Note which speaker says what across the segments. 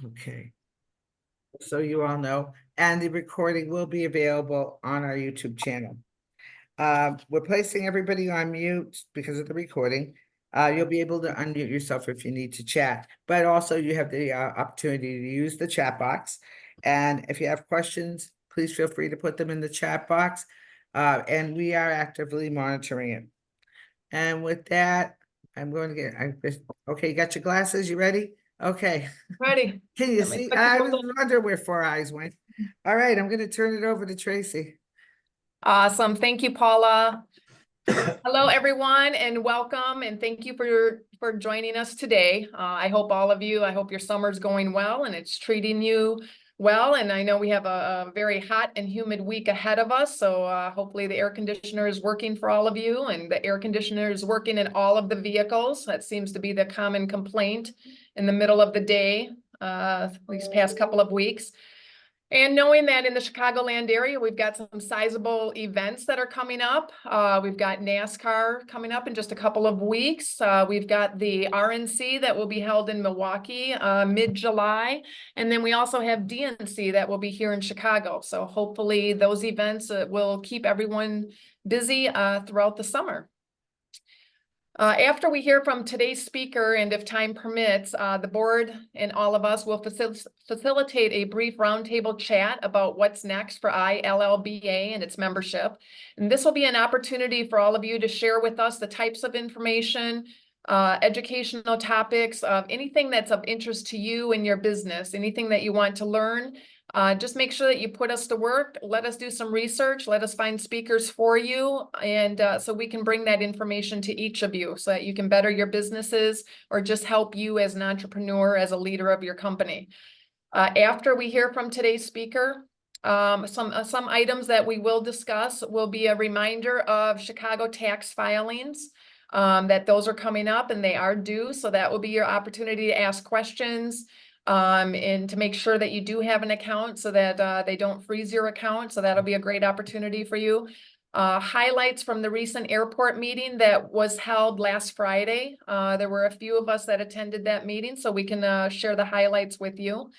Speaker 1: Okay. So you all know, and the recording will be available on our YouTube channel. We're placing everybody on mute because of the recording. You'll be able to unmute yourself if you need to chat, but also you have the opportunity to use the chat box. And if you have questions, please feel free to put them in the chat box. And we are actively monitoring it. And with that, I'm going to okay, you got your glasses? You ready? Okay.
Speaker 2: Ready.
Speaker 1: Can you see? I was wondering where 4 eyes went. All right, I'm going to turn it over to Tracy.
Speaker 2: Awesome. Thank you, Paula. Hello, everyone, and welcome. And thank you for joining us today. I hope I hope your summer's going well and it's treating you well. And I know we have a very hot and humid week ahead of us. So hopefully the air conditioner is working for all of you, and the air conditioner is working in all of the vehicles. That seems to be the common complaint in the middle of the day, these past couple of weeks. And knowing that in the Chicagoland area, we've got some sizable events that are coming up. We've got NASCAR coming up in just a couple of weeks. We've got the RNC that will be held in Milwaukee mid-July. And then we also have DNC that will be here in Chicago. So hopefully those events will keep everyone busy throughout the summer. After we hear from today's speaker, and if time permits, the board and all of us will facilitate a brief roundtable chat about what's next for ILLBA and its membership. And this will be an opportunity for all of you to share with us the types of information, educational topics, of anything that's of interest to you and your business, anything that you want to learn. Just make sure that you put us to work. Let us do some research. Let us find speakers for you. And so we can bring that information to each of you so that you can better your businesses or just help you as an entrepreneur, as a leader of your company. After we hear from today's speaker, some items that we will discuss will be a reminder of Chicago tax filings, that those are coming up and they are due. So that will be your opportunity to ask questions. And to make sure that you do have an account so that they don't freeze your account. So that'll be a great opportunity for you. Highlights from the recent airport meeting that was held last Friday. There were a few of us that attended that meeting, so we can share the highlights with you.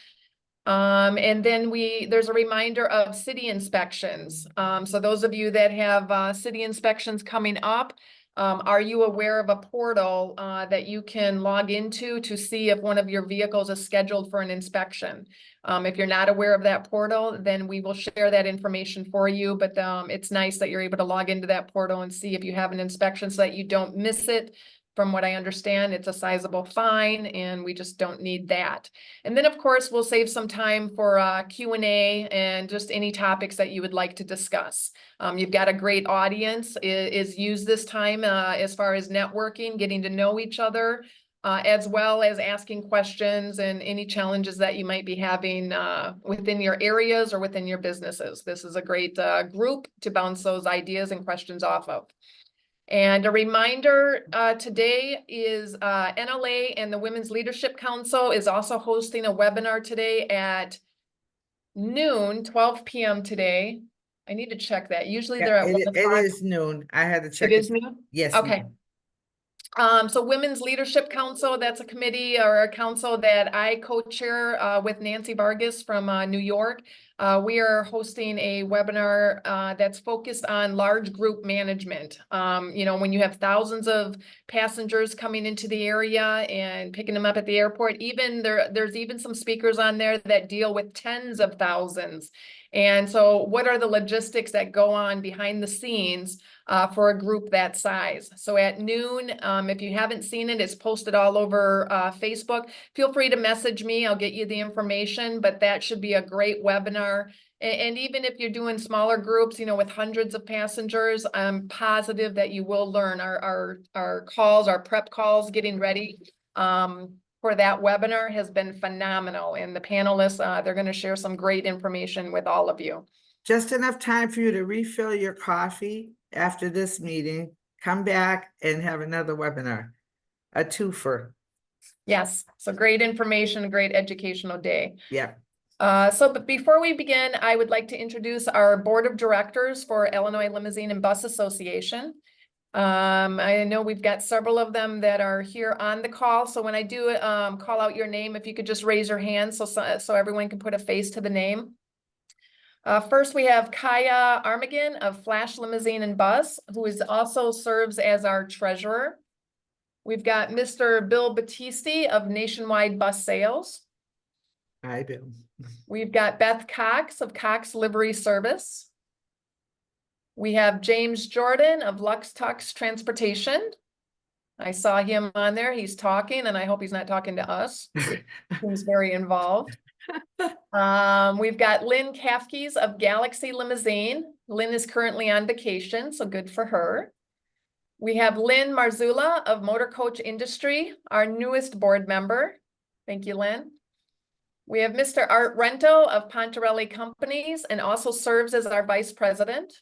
Speaker 2: And then there's a reminder of city inspections. So those of you that have city inspections coming up, are you aware of a portal that you can log into to see if one of your vehicles is scheduled for an inspection? If you're not aware of that portal, then we will share that information for you. But it's nice that you're able to log into that portal and see if you have an inspection so that you don't miss it. From what I understand, it's a sizable fine, and we just don't need that. And then, of course, we'll save some time for Q&A and just any topics that you would like to discuss. You've got a great audience is used this time as far as networking, getting to know each other, as well as asking questions and any challenges that you might be having within your areas or within your businesses. This is a great group to bounce those ideas and questions off of. And a reminder, today is NLA and the Women's Leadership Council is also hosting a webinar today at noon, 12 p.m. today. I need to check that. Usually they're at 1 o'clock.
Speaker 1: It is noon. I had to check.
Speaker 2: It is noon?
Speaker 1: Yes.
Speaker 2: Okay. So Women's Leadership Council, that's a committee or a council that I co-chair with Nancy Vargas from New York. We are hosting a webinar that's focused on large group management. You know, when you have thousands of passengers coming into the area and picking them up at the airport, there's even some speakers on there that deal with tens of thousands. And so what are the logistics that go on behind the scenes for a group that size? So at noon, if you haven't seen it, it's posted all over Facebook. Feel free to message me. I'll get you the information, but that should be a great webinar. And even if you're doing smaller groups, you know, with hundreds of passengers, I'm positive that you will learn. Our calls, our prep calls, getting ready for that webinar has been phenomenal. And the panelists, they're going to share some great information with all of you.
Speaker 1: Just enough time for you to refill your coffee after this meeting, come back and have another webinar, a twofer.
Speaker 2: Yes, so great information, a great educational day.
Speaker 1: Yeah.
Speaker 2: But before we begin, I would like to introduce our board of directors for Illinois Limousine and Bus Association. I know we've got several of them that are here on the call. So when I do call out your name, if you could just raise your hand so everyone can put a face to the name. First, we have Kaya Armagan of Flash Limousine and Bus, who also serves as our treasurer. We've got Mr. Bill Battisti of Nationwide Bus Sales.
Speaker 1: Hi, Bill.
Speaker 2: We've got Beth Cox of Cox Livery Service. We have James Jordan of Lux Tux Transportation. I saw him on there. He's talking, and I hope he's not talking to us. He's very involved. We've got Lynn Kafkes of Galaxy Limousine. Lynn is currently on vacation, so good for her. We have Lynn Marzula of Motor Coach Industry, our newest board member. Thank you, Lynn. We have Mr. Art Rento of Pontarelli Companies and also serves as our vice president.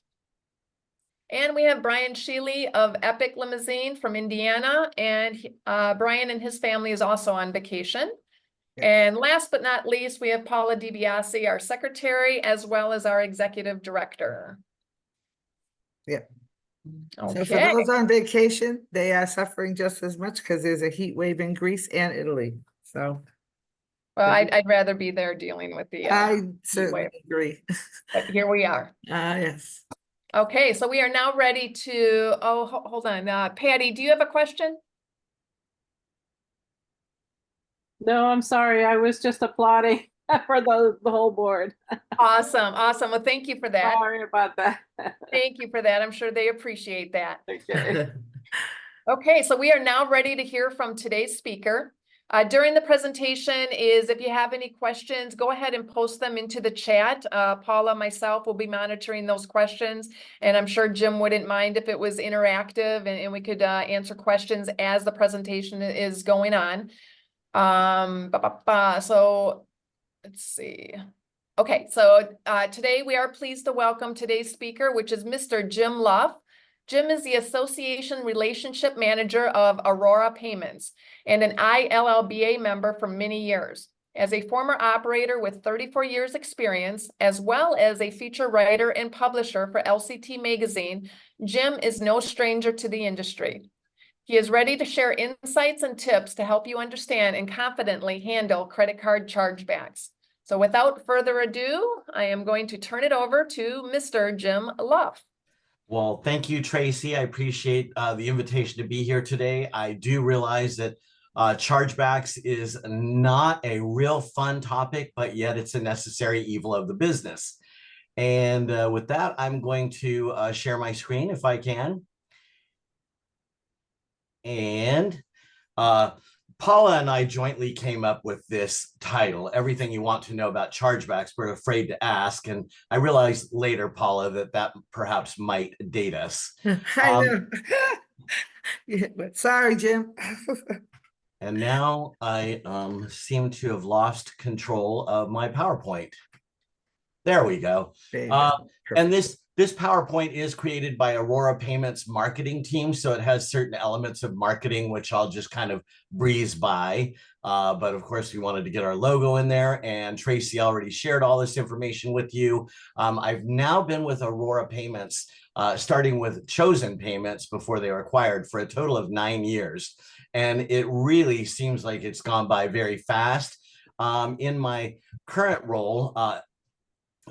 Speaker 2: And we have Brian Sheely of Epic Limousine from Indiana, and Brian and his family is also on vacation. And last but not least, we have Paula DiBiase, our secretary, as well as our executive director.
Speaker 1: Yeah.
Speaker 2: Okay.
Speaker 1: So for those on vacation, they are suffering just as much because there's a heat wave in Greece and Italy. So.
Speaker 2: Well, I'd rather be there dealing with the.
Speaker 1: I certainly agree.
Speaker 2: But here we are.
Speaker 1: Yes.
Speaker 2: Okay, so we are now ready to, hold on. Patty, do you have a question?
Speaker 3: No, I'm sorry. I was just applauding for the whole board.
Speaker 2: Awesome, awesome. Well, thank you for that.
Speaker 3: Sorry about that.
Speaker 2: Thank you for that. I'm sure they appreciate that.
Speaker 3: Okay.
Speaker 2: Okay, so we are now ready to hear from today's speaker. During the presentation if you have any questions, go ahead and post them into the chat. Paula, myself will be monitoring those questions, and I'm sure Jim wouldn't mind if it was interactive and we could answer questions as the presentation is going on. So let's see. Okay, so today we are pleased to welcome today's speaker, which is Mr. Jim Luff. Jim is the Association Relationship Manager of Aurora Payments and an ILLBA member for many years. As a former operator with 34 years experience, as well as a feature writer and publisher for LCT Magazine, Jim is no stranger to the industry. He is ready to share insights and tips to help you understand and confidently handle credit card chargebacks. So without further ado, I am going to turn it over to Mr. Jim Luff.
Speaker 4: Well, thank you, Tracy. I appreciate the invitation to be here today. I do realize that chargebacks is not a real fun topic, but yet it's a necessary evil of the business. And with that, I'm going to share my screen if I can. And Paula and I jointly came up with this title, Everything You Want to Know About Chargebacks, We're Afraid to Ask. And I realized later, Paula, that perhaps might date us.
Speaker 1: I know. Yeah, but sorry, Jim.
Speaker 4: And now I seem to have lost control of my PowerPoint. There we go. And this PowerPoint is created by Aurora Payments marketing team, so it has certain elements of marketing, which I'll just kind of breeze by. But of course, we wanted to get our logo in there, and Tracy already shared all this information with you. I've now been with Aurora Payments, starting with Chosen Payments before they were acquired, for a total of 9 years. And it really seems like it's gone by very fast. In my current role,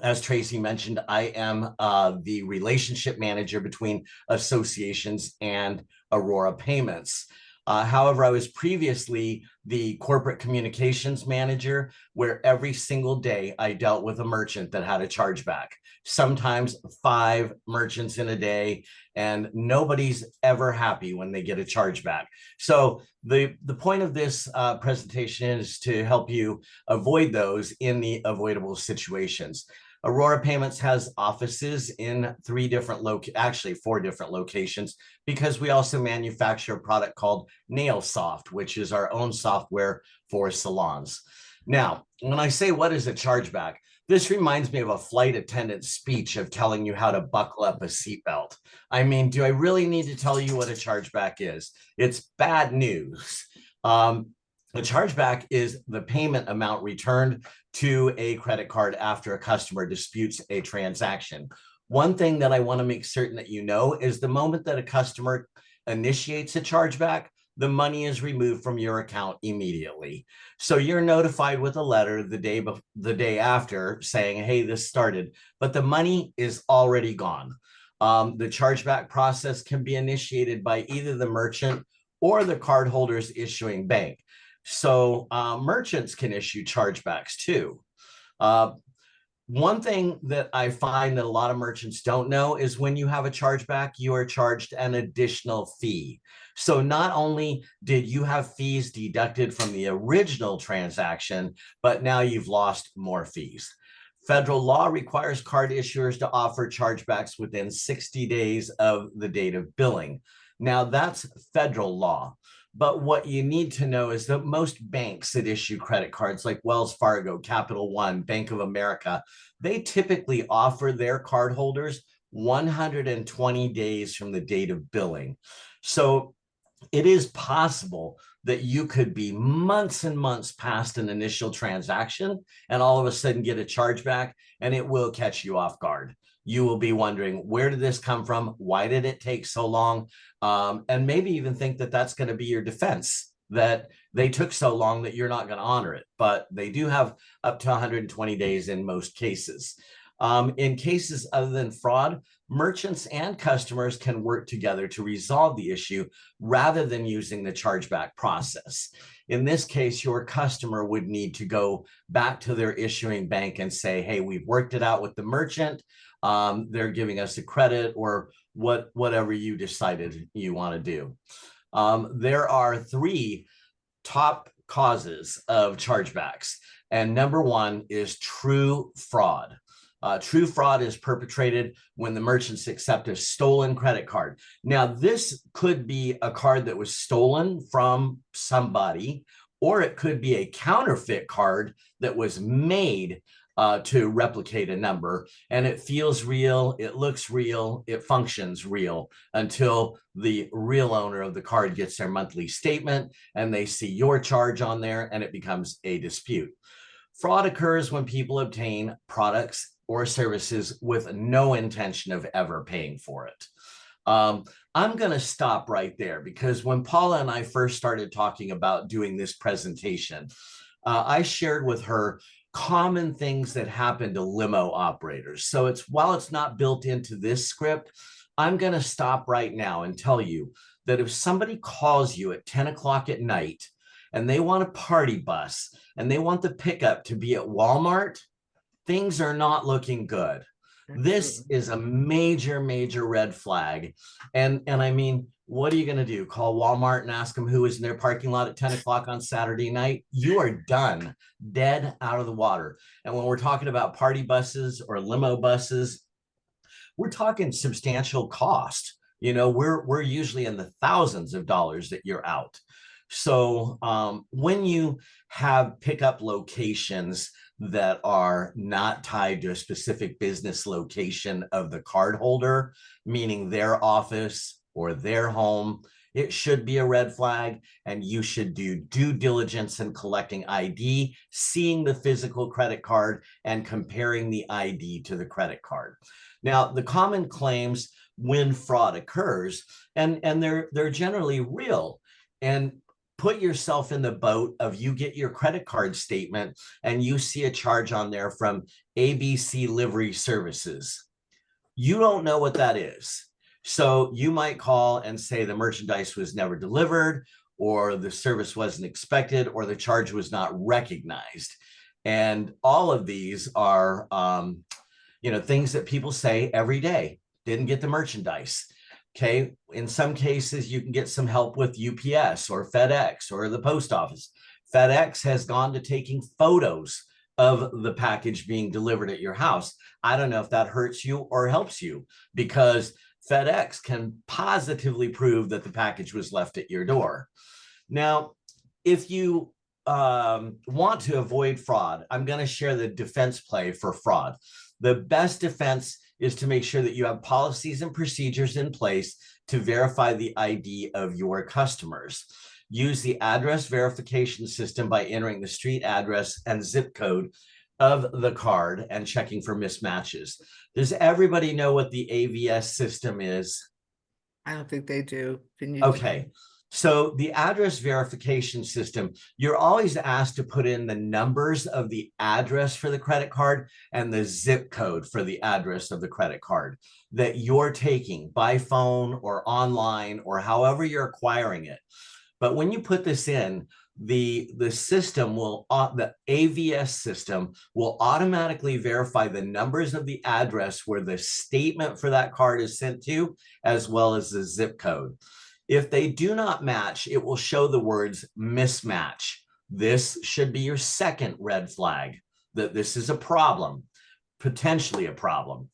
Speaker 4: as Tracy mentioned, I am the relationship manager between associations and Aurora Payments. However, I was previously the corporate communications manager, where every single day I dealt with a merchant that had a chargeback, sometimes 5 merchants in a day, and nobody's ever happy when they get a chargeback. So the point of this presentation is to help you avoid those in the avoidable situations. Aurora Payments has offices in 4 different locations, because we also manufacture a product called NailSoft, which is our own software for salons. Now, when I say what is a chargeback, this reminds me of a flight attendant's speech of telling you how to buckle up a seatbelt. I mean, do I really need to tell you what a chargeback is? It's bad news. A chargeback is the payment amount returned to a credit card after a customer disputes a transaction. One thing that I want to make certain that you know is the moment that a customer initiates a chargeback, the money is removed from your account immediately. So you're notified with a letter the day after saying, hey, this started, but the money is already gone. The chargeback process can be initiated by either the merchant or the cardholder's issuing bank. So merchants can issue chargebacks too. One thing that I find that a lot of merchants don't know is when you have a chargeback, you are charged an additional fee. So not only did you have fees deducted from the original transaction, but now you've lost more fees. Federal law requires card issuers to offer chargebacks within 60 days of the date of billing. Now that's federal law. But what you need to know is that most banks that issue credit cards like Wells Fargo, Capital One, Bank of America, they typically offer their cardholders 120 days from the date of billing. So it is possible that you could be months and months past an initial transaction and all of a sudden get a chargeback, and it will catch you off guard. You will be wondering, where did this come from? Why did it take so long? And maybe even think that that's going to be your defense, that they took so long that you're not going to honor it. But they do have up to 120 days in most cases. In cases other than fraud, merchants and customers can work together to resolve the issue rather than using the chargeback process. In this case, your customer would need to go back to their issuing bank and say, hey, we've worked it out with the merchant. They're giving us a credit, or whatever you decided you want to do. There are 3 top causes of chargebacks. And number 1 is true fraud. True fraud is perpetrated when the merchants accept a stolen credit card. Now, this could be a card that was stolen from somebody, or it could be a counterfeit card that was made to replicate a number, and it feels real, it looks real, it functions real until the real owner of the card gets their monthly statement and they see your charge on there, and it becomes a dispute. Fraud occurs when people obtain products or services with no intention of ever paying for it. I'm going to stop right there, because when Paula and I first started talking about doing this presentation, I shared with her common things that happen to limo operators. So while it's not built into this script, I'm going to stop right now and tell you that if somebody calls you at 10 o'clock at night and they want a party bus and they want the pickup to be at Walmart, things are not looking good. This is a major, major red flag. And I mean, what are you going to do? Call Walmart and ask them who is in their parking lot at 10 o'clock on Saturday night? You are done, dead out of the water. And when we're talking about party buses or limo buses, we're talking substantial cost. You know, we're usually in the thousands of dollars that you're out. So when you have pickup locations that are not tied to a specific business location of the cardholder, meaning their office or their home, it should be a red flag, and you should do due diligence in collecting ID, seeing the physical credit card, and comparing the ID to the credit card. Now, the common claims when fraud occurs, and they're generally real, and put yourself in the boat of you get your credit card statement and you see a charge on there from ABC Livery Services. You don't know what that is. So you might call and say the merchandise was never delivered, or the service wasn't expected, or the charge was not recognized. And all of these are, things that people say every day. Didn't get the merchandise. Okay, in some cases, you can get some help with UPS or FedEx or the post office. FedEx has gone to taking photos of the package being delivered at your house. I don't know if that hurts you or helps you, because FedEx can positively prove that the package was left at your door. Now, if you want to avoid fraud, I'm going to share the defense play for fraud. The best defense is to make sure that you have policies and procedures in place to verify the ID of your customers. Use the address verification system by entering the street address and zip code of the card and checking for mismatches. Does everybody know what the AVS system is?
Speaker 1: I don't think they do. Can you?
Speaker 4: Okay. So the address verification system, you're always asked to put in the numbers of the address for the credit card and the zip code for the address of the credit card that you're taking by phone or online or however you're acquiring it. But when you put this in, the system will, the AVS system will automatically verify the numbers of the address where the statement for that card is sent to, as well as the zip code. If they do not match, it will show the words mismatch. This should be your second red flag, that this is a problem, potentially a problem.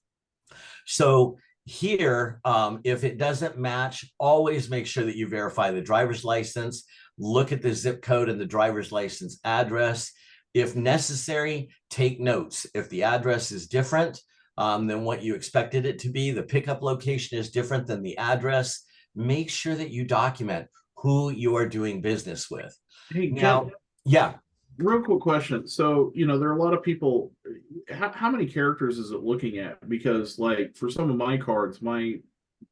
Speaker 4: So here, if it doesn't match, always make sure that you verify the driver's license, look at the zip code and the driver's license address. If necessary, take notes. If the address is different than what you expected it to be, the pickup location is different than the address, make sure that you document who you are doing business with.
Speaker 5: Hey,
Speaker 4: Now,
Speaker 5: Ken,
Speaker 4: yeah.
Speaker 5: real quick question. So, there are a lot of people, how many characters is it looking at? Because like for some of my cards, my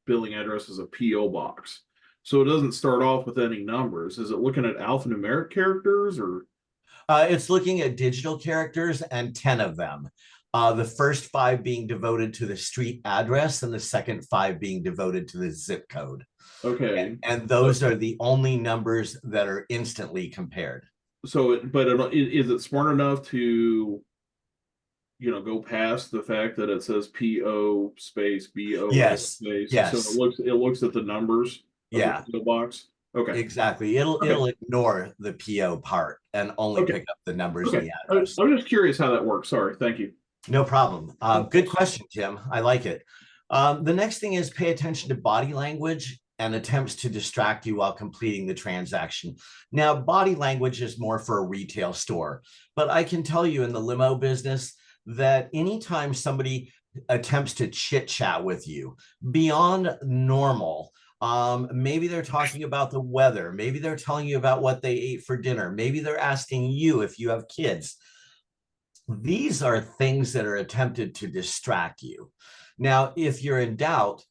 Speaker 5: billing address is a PO box. So it doesn't start off with any numbers. Is it looking at alphanumeric characters or?
Speaker 4: It's looking at digital characters and 10 of them. The first 5 being devoted to the street address and the second 5 being devoted to the zip code.
Speaker 5: Okay.
Speaker 4: And those are the only numbers that are instantly compared.
Speaker 5: So, is it smart enough to, go past the fact that it says PO space BO
Speaker 4: Yes.
Speaker 5: space?
Speaker 4: Yes.
Speaker 5: So it looks at the numbers of
Speaker 4: Yeah.
Speaker 5: the PO box. Okay.
Speaker 4: Exactly. It'll ignore the PO part and only pick up the numbers in
Speaker 5: Okay.
Speaker 4: the address.
Speaker 5: I'm just curious how that works. Sorry. Thank you.
Speaker 4: No problem. Good question, Tim. I like it. The next thing is pay attention to body language and attempts to distract you while completing the transaction. Now, body language is more for a retail store, but I can tell you in the limo business that anytime somebody attempts to chit chat with you beyond normal, maybe they're talking about the weather, maybe they're telling you about what they ate for dinner, maybe they're asking you if you have kids. These are things that are attempted to distract you. Now, if you're in doubt,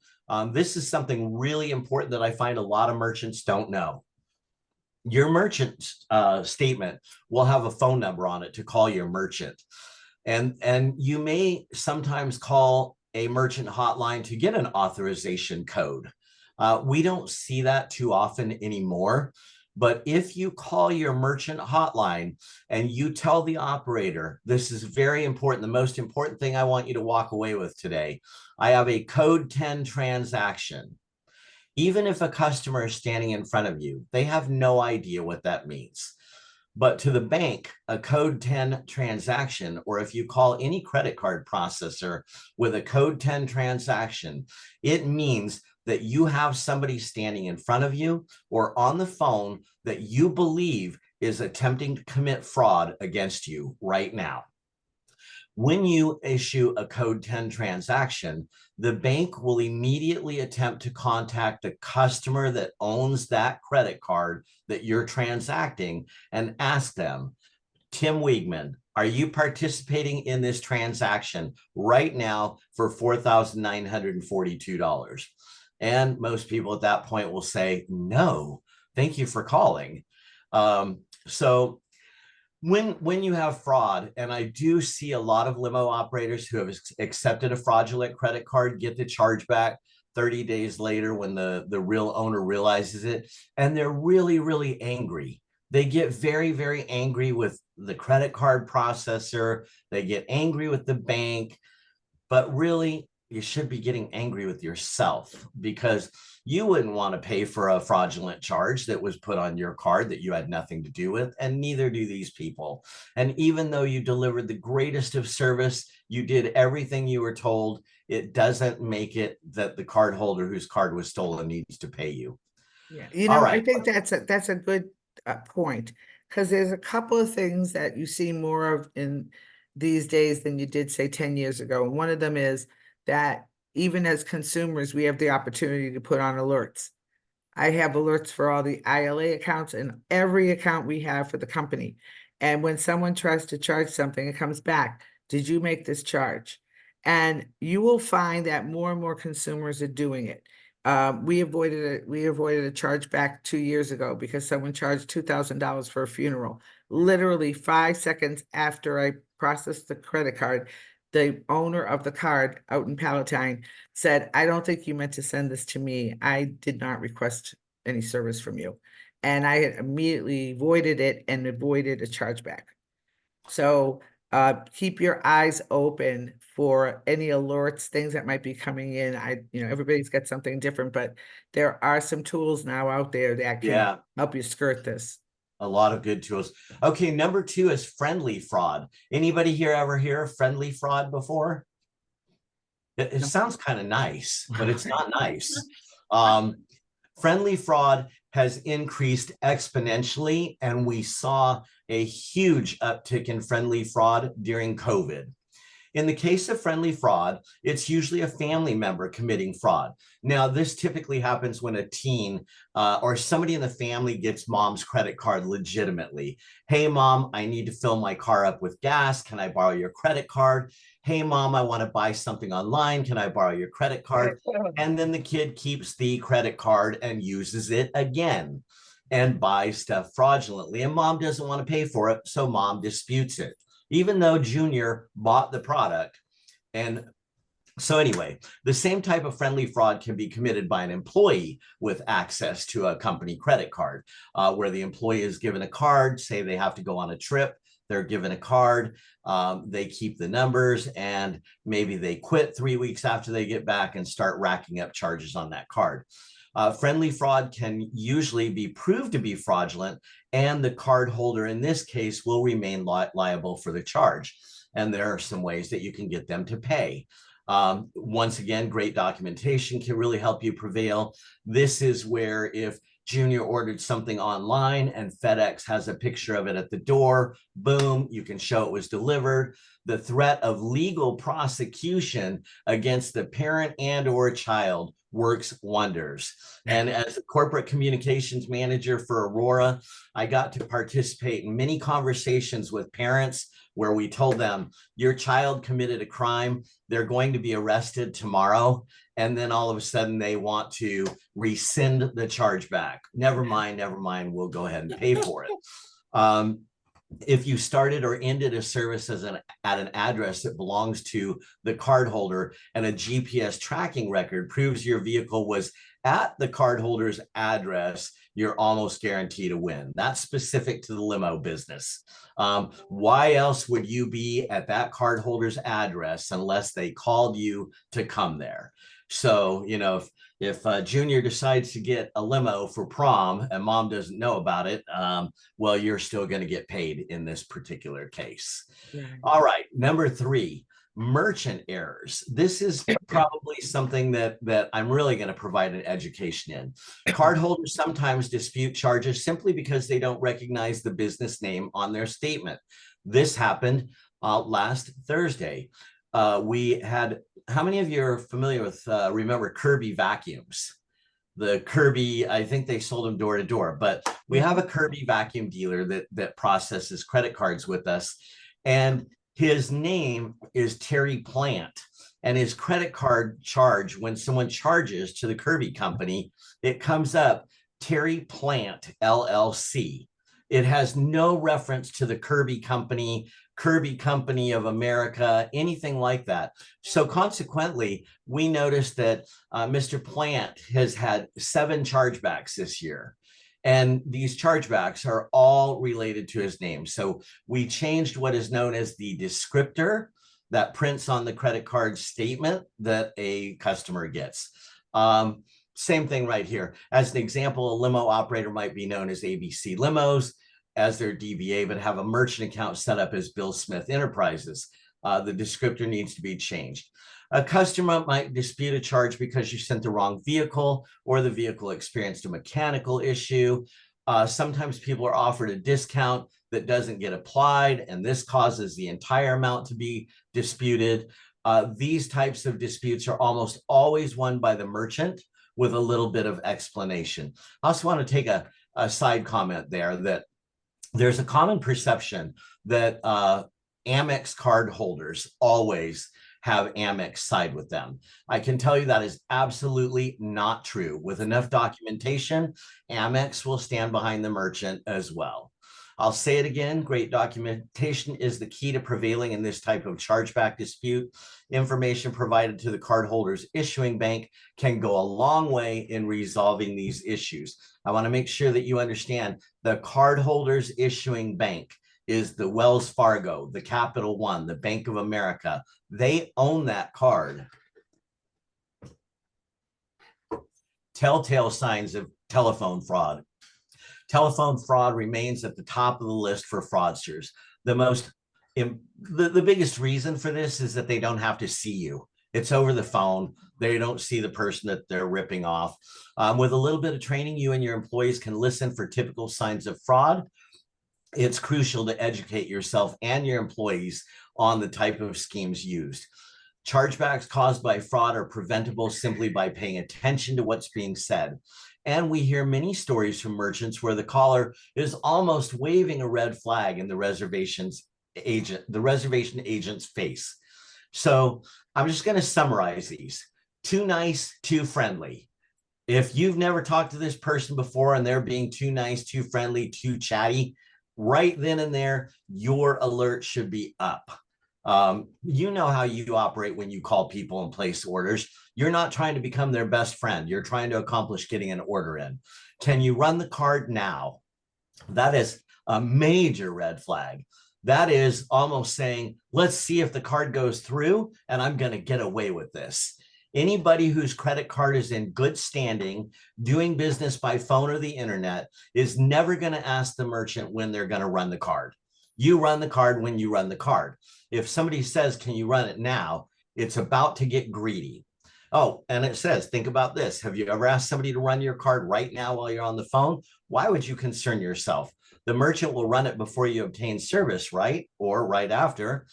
Speaker 4: this is something really important that I find a lot of merchants don't know. Your merchant statement will have a phone number on it to call your merchant. And you may sometimes call a merchant hotline to get an authorization code. We don't see that too often anymore. But if you call your merchant hotline and you tell the operator, this is very important, the most important thing I want you to walk away with today, I have a code 10 transaction. Even if a customer is standing in front of you, they have no idea what that means. But to the bank, a code 10 transaction, or if you call any credit card processor with a code 10 transaction, it means that you have somebody standing in front of you or on the phone that you believe is attempting to commit fraud against you right now. When you issue a code 10 transaction, the bank will immediately attempt to contact the customer that owns that credit card that you're transacting and ask them, Tim Wiegman, are you participating in this transaction right now for $4,942? And most people at that point will say, no, thank you for calling. So when you have fraud, and I do see a lot of limo operators who have accepted a fraudulent credit card get the chargeback 30 days later when the real owner realizes it, and they're really, really angry. They get very, very angry with the credit card processor. They get angry with the bank, but really, you should be getting angry with yourself because you wouldn't want to pay for a fraudulent charge that was put on your card that you had nothing to do with, and neither do these people. And even though you delivered the greatest of service, you did everything you were told, it doesn't make it that the card holder whose card was stolen needs to pay you.
Speaker 1: Yeah,
Speaker 4: All right.
Speaker 1: I think that's a good point, because there's a couple of things that you see more of in these days than you did, say, 10 years ago. And one of them is that even as consumers, we have the opportunity to put on alerts. I have alerts for all the ILA accounts and every account we have for the company. And when someone tries to charge something, it comes back. Did you make this charge? And you will find that more and more consumers are doing it. We avoided a chargeback 2 years ago because someone charged $2,000 for a funeral. Literally 5 seconds after I processed the credit card, the owner of the card out in Palatine said, "I don't think you meant to send this to me. I did not request any service from you." And I had immediately voided it and avoided a chargeback. So keep your eyes open for any alerts, things that might be coming in. Everybody's got something different, but there are some tools now out there that can help you skirt this.
Speaker 4: A lot of good tools. Okay, number 2 is friendly fraud. Anybody here ever hear of friendly fraud before? It sounds kind of nice, but it's not nice. Friendly fraud has increased exponentially, and we saw a huge uptick in friendly fraud during COVID. In the case of friendly fraud, it's usually a family member committing fraud. Now, this typically happens when a teen or somebody in the family gets mom's credit card legitimately. Hey, mom, I need to fill my car up with gas. Can I borrow your credit card? Hey, mom, I want to buy something online. Can I borrow your credit card? And then the kid keeps the credit card and uses it again and buys stuff fraudulently. And mom doesn't want to pay for it, so mom disputes it, even though Junior bought the product. And so anyway, the same type of friendly fraud can be committed by an employee with access to a company credit card, where the employee is given a card, say they have to go on a trip, they're given a card, they keep the numbers, and maybe they quit 3 weeks after they get back and start racking up charges on that card. Friendly fraud can usually be proved to be fraudulent, and the card holder in this case will remain liable for the charge. And there are some ways that you can get them to pay. Once again, great documentation can really help you prevail. This is where if Junior ordered something online and FedEx has a picture of it at the door, boom, you can show it was delivered. The threat of legal prosecution against the parent and or child works wonders. And as the corporate communications manager for Aurora, I got to participate in many conversations with parents where we told them, your child committed a crime, they're going to be arrested tomorrow, and then all of a sudden they want to rescind the chargeback. Never mind, we'll go ahead and pay for it. If you started or ended a service at an address that belongs to the cardholder and a GPS tracking record proves your vehicle was at the cardholder's address, you're almost guaranteed to win. That's specific to the limo business. Why else would you be at that cardholder's address unless they called you to come there? So, if Junior decides to get a limo for prom and mom doesn't know about it, well, you're still going to get paid in this particular case.
Speaker 1: Right.
Speaker 4: All right, number 3, merchant errors. This is probably something that I'm really going to provide an education in. Cardholders sometimes dispute charges simply because they don't recognize the business name on their statement. This happened last Thursday. We had, how many of you are familiar with, remember Kirby vacuums? The Kirby, I think they sold them door to door, but we have a Kirby vacuum dealer that processes credit cards with us. And his name is Terry Plant, and his credit card charge, when someone charges to the Kirby company, it comes up Terry Plant LLC. It has no reference to the Kirby Company of America, anything like that. So consequently, we noticed that Mr. Plant has had 7 chargebacks this year. And these chargebacks are all related to his name. So we changed what is known as the descriptor that prints on the credit card statement that a customer gets. Same thing right here. As an example, a limo operator might be known as ABC Limos as their DBA, but have a merchant account set up as Bill Smith Enterprises. The descriptor needs to be changed. A customer might dispute a charge because you sent the wrong vehicle or the vehicle experienced a mechanical issue. Sometimes people are offered a discount that doesn't get applied, and this causes the entire amount to be disputed. These types of disputes are almost always won by the merchant with a little bit of explanation. I also want to take a side comment there that there's a common perception that Amex card holders always have Amex side with them. I can tell you that is absolutely not true. With enough documentation, Amex will stand behind the merchant as well. I'll say it again, great documentation is the key to prevailing in this type of chargeback dispute. Information provided to the cardholder's issuing bank can go a long way in resolving these issues. I want to make sure that you understand the cardholder's issuing bank is the Wells Fargo, the Capital One, the Bank of America. They own that card. Telltale signs of telephone fraud. Telephone fraud remains at the top of the list for fraudsters. The biggest reason for this is that they don't have to see you. It's over the phone. They don't see the person that they're ripping off. With a little bit of training, you and your employees can listen for typical signs of fraud. It's crucial to educate yourself and your employees on the type of schemes used. Chargebacks caused by fraud are preventable simply by paying attention to what's being said. And we hear many stories from merchants where the caller is almost waving a red flag in the reservation agent's face. So I'm just going to summarize these. Too nice, too friendly. If you've never talked to this person before and they're being too nice, too friendly, too chatty, right then and there, your alert should be up. You know how you operate when you call people and place orders. You're not trying to become their best friend. You're trying to accomplish getting an order in. Can you run the card now? That is a major red flag. That is almost saying, let's see if the card goes through and I'm going to get away with this. Anybody whose credit card is in good standing, doing business by phone or the internet, is never going to ask the merchant when they're going to run the card. You run the card when you run the card. If somebody says, can you run it now? It's about to get greedy. Oh, and it says, think about this. Have you ever asked somebody to run your card right now while you're on the phone? Why would you concern yourself? The merchant will run it before you obtain service, right? Or right after.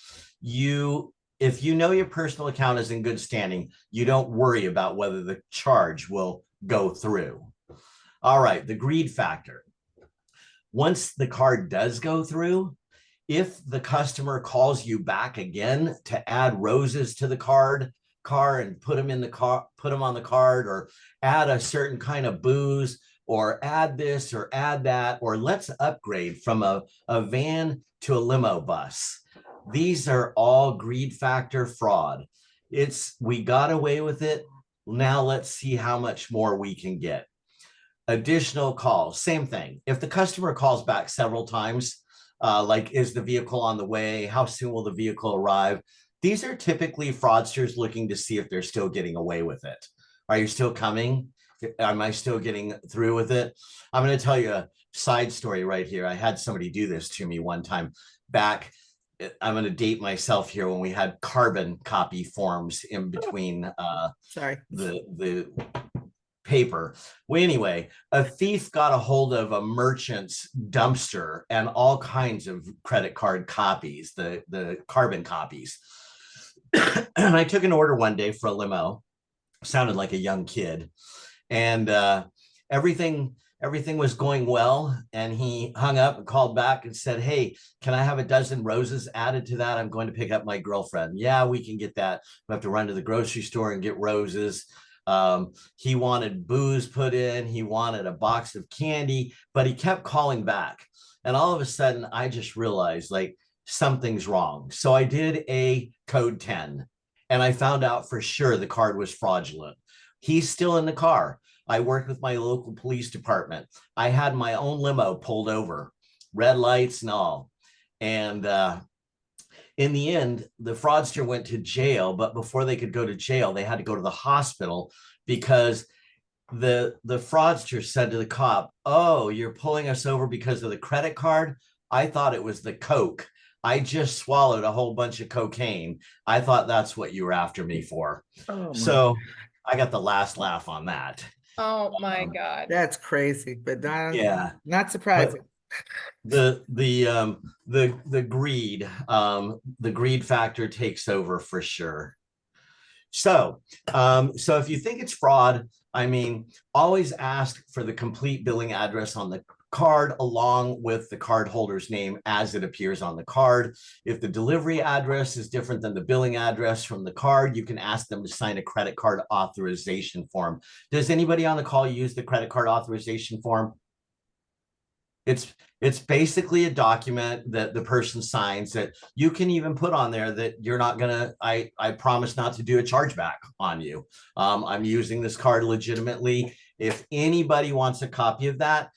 Speaker 4: If you know your personal account is in good standing, you don't worry about whether the charge will go through. All right, the greed factor. Once the card does go through, if the customer calls you back again to add roses to the car and put them on the card, or add a certain kind of booze, or add this or add that, or let's upgrade from a van to a limo bus. These are all greed factor fraud. We got away with it. Now let's see how much more we can get. Additional calls, same thing. If the customer calls back several times, like, is the vehicle on the way? How soon will the vehicle arrive? These are typically fraudsters looking to see if they're still getting away with it. Are you still coming? Am I still getting through with it? I'm going to tell you a side story right here. I had somebody do this to me one time back. I'm going to date myself here, when we had carbon copy forms in between the paper. Well, anyway, a thief got a hold of a merchant's dumpster and all kinds of credit card copies, the carbon copies. And I took an order one day for a limo. Sounded like a young kid. And everything was going well. And he hung up and called back and said, hey, can I have a dozen roses added to that? I'm going to pick up my girlfriend. Yeah, we can get that. We have to run to the grocery store and get roses. He wanted booze put in. He wanted a box of candy, but he kept calling back. And all of a sudden, I just realized, like, something's wrong. So I did a code 10, and I found out for sure the card was fraudulent. He's still in the car. I worked with my local police department. I had my own limo pulled over, red lights and all. And in the end, the fraudster went to jail, but before they could go to jail, they had to go to the hospital, because the fraudster said to the cop, oh, you're pulling us over because of the credit card? I thought it was the Coke. I just swallowed a whole bunch of cocaine. I thought that's what you were after me for. Oh, so I got the last laugh on that.
Speaker 2: Oh my God.
Speaker 1: That's crazy, but not surprising.
Speaker 4: But the greed factor takes over for sure. So if you think it's fraud, I mean, always ask for the complete billing address on card along with the cardholder's name as it appears on the card. If the delivery address is different than the billing address from the card, you can ask them to sign a credit card authorization form. Does anybody on the call use the credit card authorization form? It's basically a document that the person signs that you can even put on there that you're not gonna, I promise not to do a chargeback on you. I'm using this card legitimately. If anybody wants a copy of that,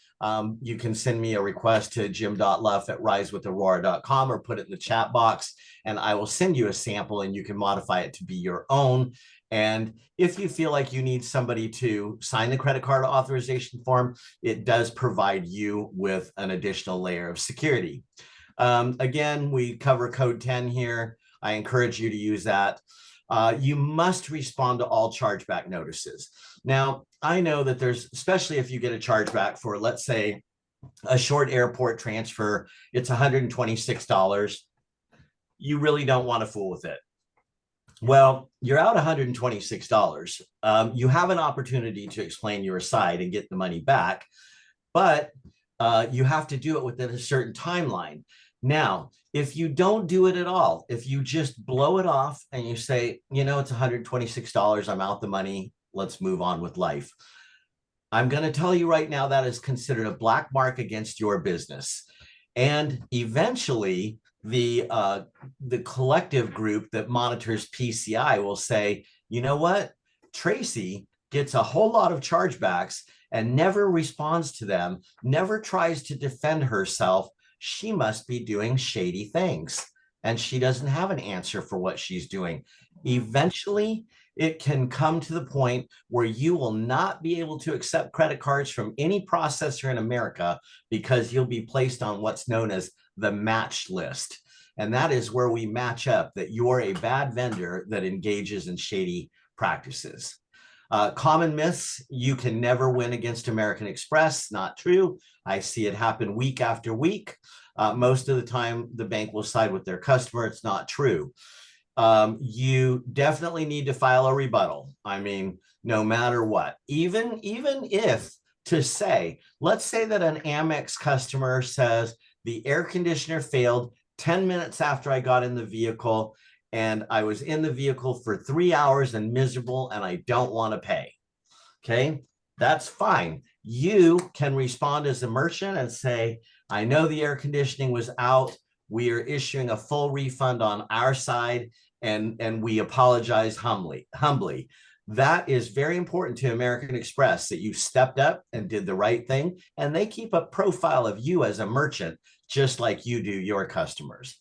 Speaker 4: you can send me a request to jim.luff@risewithaurora.com or put it in the chat box, and I will send you a sample and you can modify it to be your own. And if you feel like you need somebody to sign the credit card authorization form, it does provide you with an additional layer of security. Again, we cover code 10 here. I encourage you to use that. You must respond to all chargeback notices. Now, I know that there's, especially if you get a chargeback for, let's say, a short airport transfer, it's $126. You really don't want to fool with it. Well, you're out $126. You have an opportunity to explain your side and get the money back, but you have to do it within a certain timeline. Now, if you don't do it at all, if you just blow it off and you say, you know, it's $126, I'm out the money, let's move on with life. I'm going to tell you right now that is considered a black mark against your business. And eventually, the collective group that monitors PCI will say, you know what? Tracy gets a whole lot of chargebacks and never responds to them, never tries to defend herself. She must be doing shady things, and she doesn't have an answer for what she's doing. Eventually, it can come to the point where you will not be able to accept credit cards from any processor in America because you'll be placed on what's known as the match list. And that is where we match up that you're a bad vendor that engages in shady practices. Common myths: you can never win against American Express. Not true. I see it happen week after week. Most of the time, the bank will side with their customer. It's not true. You definitely need to file a rebuttal. I mean, no matter what, even if to say, let's say that an Amex customer says the air conditioner failed 10 minutes after I got in the vehicle, and I was in the vehicle for 3 hours and miserable, and I don't want to pay. Okay, that's fine. You can respond as a merchant and say, I know the air conditioning was out. We are issuing a full refund on our side, and we apologize humbly. That is very important to American Express, that you stepped up and did the right thing, and they keep a profile of you as a merchant, just like you do your customers.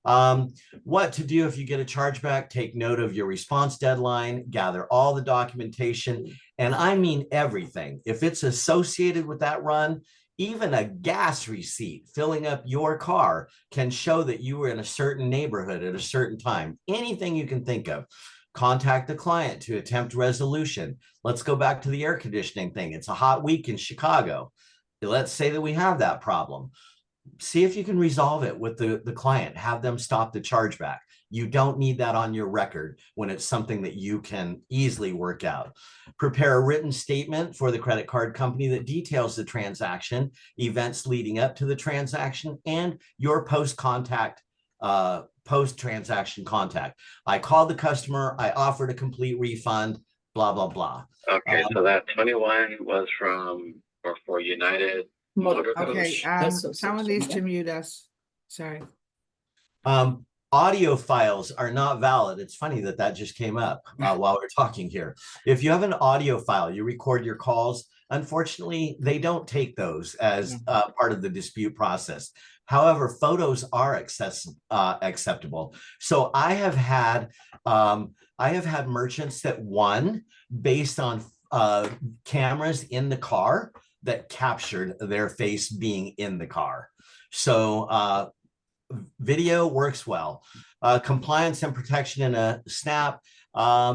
Speaker 4: What to do if you get a chargeback: take note of your response deadline, gather all the documentation, and I mean everything. If it's associated with that run, even a gas receipt filling up your car can show that you were in a certain neighborhood at a certain time. Anything you can think of. Contact the client to attempt resolution. Let's go back to the air conditioning thing. It's a hot week in Chicago. Let's say that we have that problem. See if you can resolve it with the client. Have them stop the chargeback. You don't need that on your record when it's something that you can easily work out. Prepare a written statement for the credit card company that details the transaction, events leading up to the transaction, and your post-transaction contact. I called the customer, I offered a complete refund, blah, blah, blah.
Speaker 6: Okay, so that 21 was for United Motor
Speaker 1: Okay,
Speaker 6: Coach.
Speaker 1: someone needs to mute us. Sorry.
Speaker 4: Audio files are not valid. It's funny that that just came up while we're talking here. If you have an audio file, you record your calls. Unfortunately, they don't take those as part of the dispute process. However, photos are acceptable. So I have had merchants that won based on cameras in the car that captured their face being in the car. So video works well. Compliance and protection in a snap.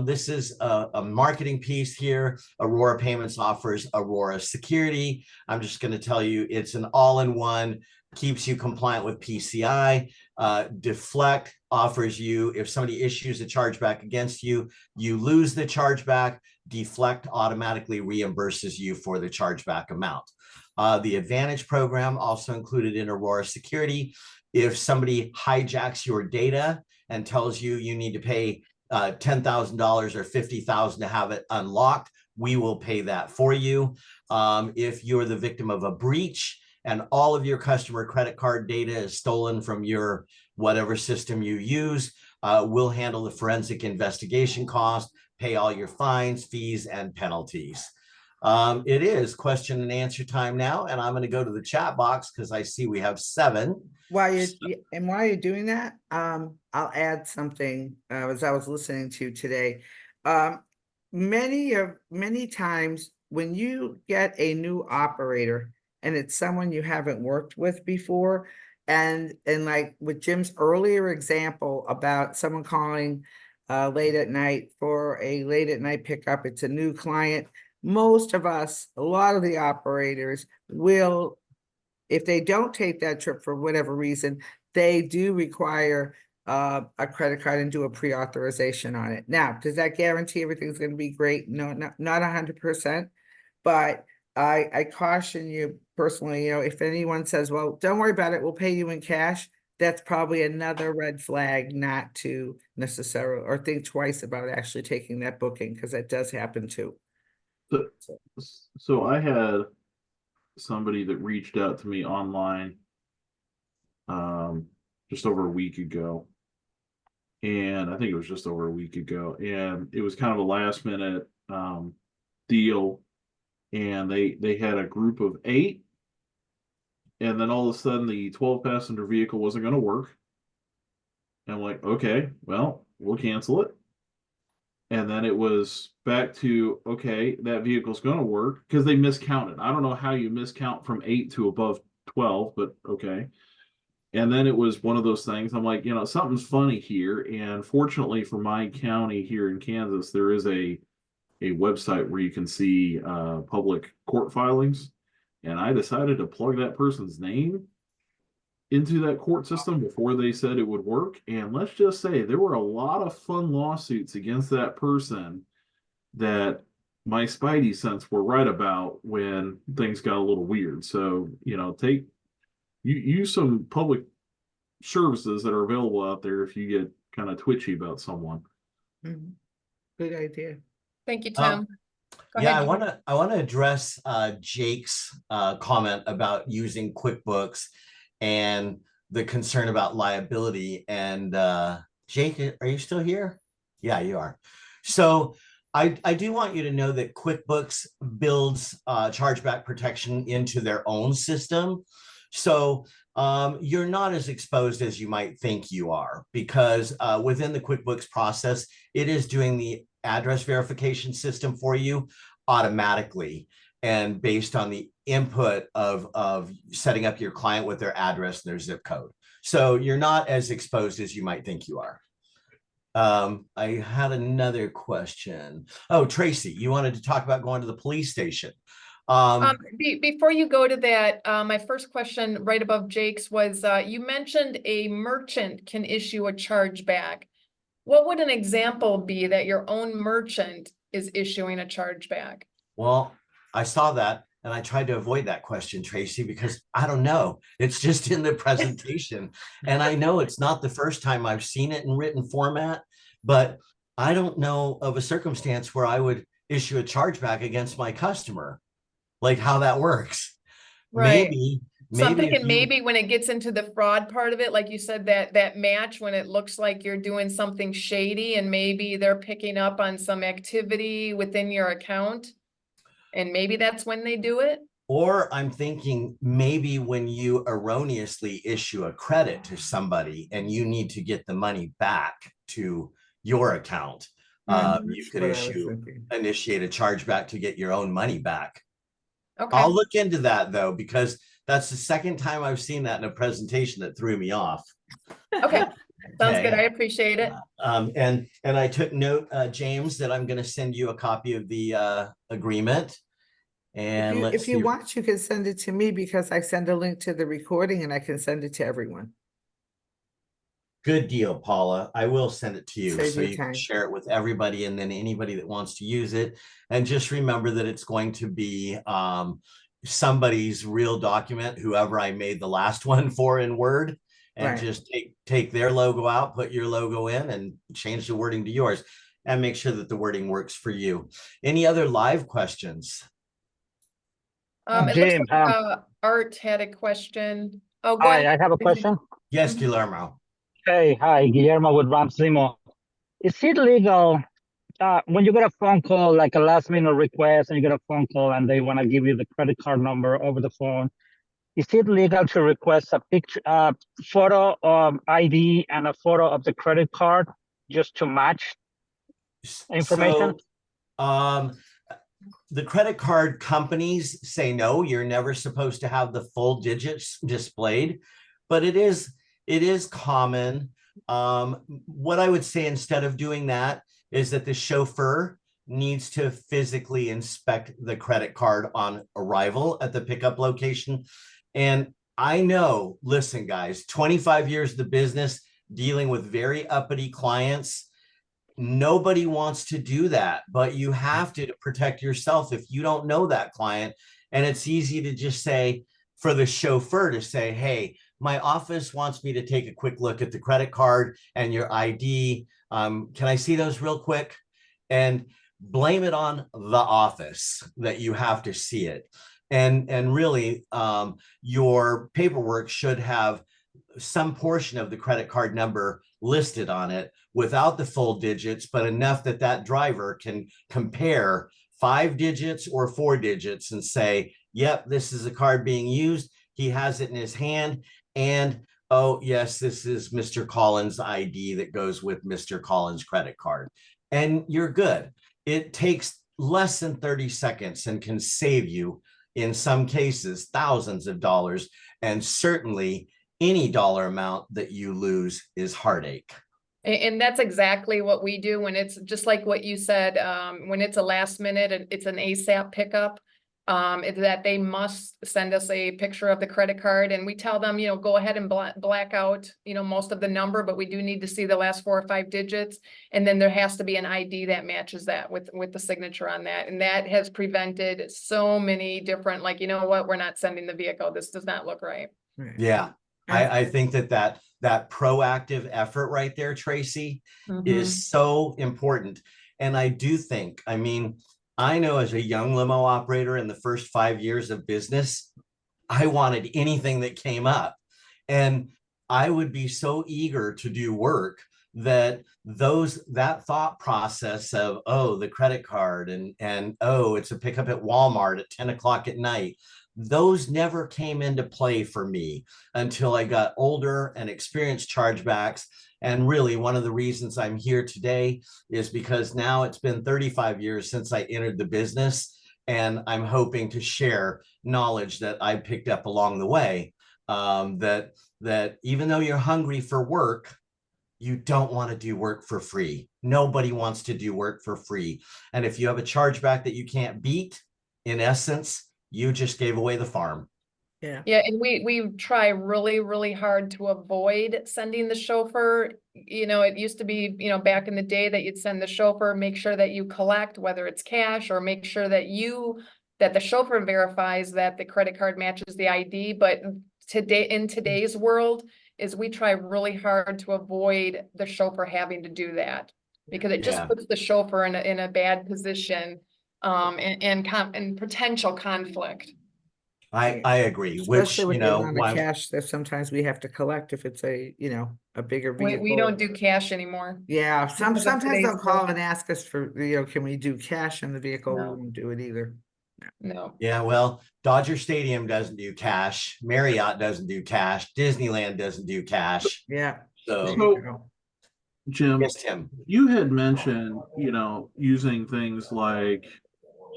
Speaker 4: This is a marketing piece here. Aurora Payments offers Aurora Security. I'm just going to tell you, it's an all-in-one, keeps you compliant with PCI. Deflect offers you, if somebody issues a chargeback against you, you lose the chargeback. Deflect automatically reimburses you for the chargeback amount. The Advantage program also included in Aurora Security. If somebody hijacks your data and tells you you need to pay $10,000 or $50,000 to have it unlocked, we will pay that for you. If you're the victim of a breach and all of your customer credit card data is stolen from your whatever system you use, we'll handle the forensic investigation cost, pay all your fines, fees, and penalties. It is question and answer time now, and I'm going to go to the chat box because I see we have 7.
Speaker 1: While you're doing that, I'll add something as I was listening to today. Many times when you get a new operator and it's someone you haven't worked with before, and like with Jim's earlier example about someone calling late at night for a late at night pickup, it's a new client. Most of us, a lot of the operators will, if they don't take that trip for whatever reason, they do require a credit card and do a pre-authorization on it. Now, does that guarantee everything's going to be great? No, not 100%. But I caution you personally, if anyone says, well, don't worry about it, we'll pay you in cash, that's probably another red flag not to necessarily, or think twice about actually taking that booking, because that does happen too.
Speaker 5: So I had somebody that reached out to me online just over a week ago, and I think it was just over a week ago, and it was kind of a last minute deal, and they had a group of 8, and then all of a sudden the 12-passenger vehicle wasn't going to work, and I'm like, okay, well, we'll cancel it. And then it was back to, okay, that vehicle's going to work, because they miscounted. I don't know how you miscount from 8 to above 12, but okay. And then it was one of those things. I'm like, something's funny here. And fortunately for my county here in Kansas, there is a website where you can see public court filings. And I decided to plug that person's name into that court system before they said it would work. And let's just say there were a lot of fun lawsuits against that person that my spidey sense were right about when things got a little weird. So, use some public services that are available out there if you get kind of twitchy about someone.
Speaker 1: Mm-hmm. Good idea.
Speaker 2: Thank you, Tim. Go
Speaker 4: Yeah,
Speaker 2: ahead.
Speaker 4: I want to address Jake's comment about using QuickBooks and the concern about liability. And Jake, are you still here? Yeah, you are. So I do want you to know that QuickBooks builds chargeback protection into their own system. So you're not as exposed as you might think you are, because within the QuickBooks process, it is doing the address verification system for you automatically, and based on the input of setting up your client with their address and their zip code. So you're not as exposed as you might think you are. I had another question. Oh, Tracy, you wanted to talk about going to the police station.
Speaker 2: Before you go to that, my first question right above Jake's was, you mentioned a merchant can issue a chargeback. What would an example be that your own merchant is issuing a chargeback?
Speaker 4: Well, I saw that and I tried to avoid that question, Tracy, because I don't know. It's just in the presentation. And I know it's not the first time I've seen it in written format, but I don't know of a circumstance where I would issue a chargeback against my customer, like how that works.
Speaker 2: Right. So I'm
Speaker 4: Maybe
Speaker 2: thinking maybe when it gets into the fraud part of it, like you said, that match when it looks like you're doing something shady and maybe they're picking up on some activity within your account. And maybe that's when they do it.
Speaker 4: Or I'm thinking maybe when you erroneously issue a credit to somebody and you need to get the money back to your account, you could initiate a chargeback to get your own money back.
Speaker 2: Okay.
Speaker 4: I'll look into that though, because that's the second time I've seen that in a presentation that threw me off.
Speaker 2: Okay. Sounds good. I appreciate it.
Speaker 4: And I took note, James, that I'm going to send you a copy of the agreement. And
Speaker 1: if you want, you can send it to me, because I send a link to the recording and I can send it to everyone.
Speaker 4: Good deal, Paula. I will send it to you so you
Speaker 1: time.
Speaker 4: can share it with everybody, and then anybody that wants to use it. And just remember that it's going to be somebody's real document, whoever I made the last one for in Word, and
Speaker 1: Right.
Speaker 4: just take their logo out, put your logo in, and change the wording to yours, and make sure that the wording works for you. Any other live questions?
Speaker 2: It looks
Speaker 7: Jim,
Speaker 2: like Art had a question. Oh, go
Speaker 7: hi,
Speaker 2: ahead.
Speaker 7: I have a question.
Speaker 4: Yes,
Speaker 2: Mhm.
Speaker 4: Guillermo.
Speaker 7: Hey, hi, Guillermo with Rams Limo. Is it legal when you get a phone call, like a last minute request, and you get a phone call and they want to give you the credit card number over the phone? Is it legal to request a picture, photo of ID and a photo of the credit card just to match information?
Speaker 4: So, the credit card companies say no, you're never supposed to have the full digits displayed, but it is common. What I would say instead of doing that is that the chauffeur needs to physically inspect the credit card on arrival at the pickup location. And I know, listen, guys, 25 years of the business dealing with very uppity clients. Nobody wants to do that, but you have to protect yourself if you don't know that client. And it's easy to just say, for the chauffeur to say, hey, my office wants me to take a quick look at the credit card and your ID. Can I see those real quick? And blame it on the office that you have to see it. And really, your paperwork should have some portion of the credit card number listed on it without the full digits, but enough that that driver can compare 5 digits or 4 digits and say, yep, this is a card being used. He has it in his hand. And oh, yes, this is Mr. Collins' ID that goes with Mr. Collins' credit card. And you're good. It takes less than 30 seconds and can save you, in some cases, thousands of dollars. And certainly any dollar amount that you lose is heartache.
Speaker 2: And that's exactly what we do when it's just like what you said, when it's a last minute and it's an ASAP pickup. That they must send us a picture of the credit card, and we tell them, go ahead and black out, most of the number, but we do need to see the last 4 or 5 digits. And then there has to be an ID that matches that with the signature on that. And that has prevented so many different, like, you know what, we're not sending the vehicle. This does not look right.
Speaker 4: Yeah. I think that proactive effort right there, Tracy, is so important. And I do think, I know as a young limo operator in the first 5 years of business, I wanted anything that came up. And I would be so eager to do work that that thought process of, oh, the credit card and oh, it's a pickup at Walmart at 10 o'clock at night. Those never came into play for me until I got older and experienced chargebacks. And really, one of the reasons I'm here today is because now it's been 35 years since I entered the business, and I'm hoping to share knowledge that I picked up along the way. That even though you're hungry for work, you don't want to do work for free. Nobody wants to do work for free. And if you have a chargeback that you can't beat, in essence, you just gave away the farm.
Speaker 1: Yeah.
Speaker 2: Yeah, and we try really, really hard to avoid sending the chauffeur. It used to be, back in the day that you'd send the chauffeur, make sure that you collect, whether it's cash, or make sure that the chauffeur verifies that the credit card matches the ID. But in today's world is we try really hard to avoid the chauffeur having to do that, because it just puts the chauffeur in a bad position, and potential conflict.
Speaker 4: I agree.
Speaker 1: Especially with the amount of
Speaker 4: why
Speaker 1: cash that sometimes we have to collect if it's a bigger vehicle.
Speaker 2: We don't do cash anymore.
Speaker 1: Yeah, sometimes
Speaker 2: today's
Speaker 1: they'll call
Speaker 2: world.
Speaker 1: and ask us for, can we do cash in the vehicle? We
Speaker 2: No.
Speaker 1: won't do it either.
Speaker 2: No.
Speaker 4: Yeah, well, Dodger Stadium doesn't do cash. Marriott doesn't do cash. Disneyland doesn't do cash.
Speaker 1: Yeah.
Speaker 4: So,
Speaker 1: There you go.
Speaker 5: Jim,
Speaker 4: yes, Tim.
Speaker 5: you had mentioned, using things like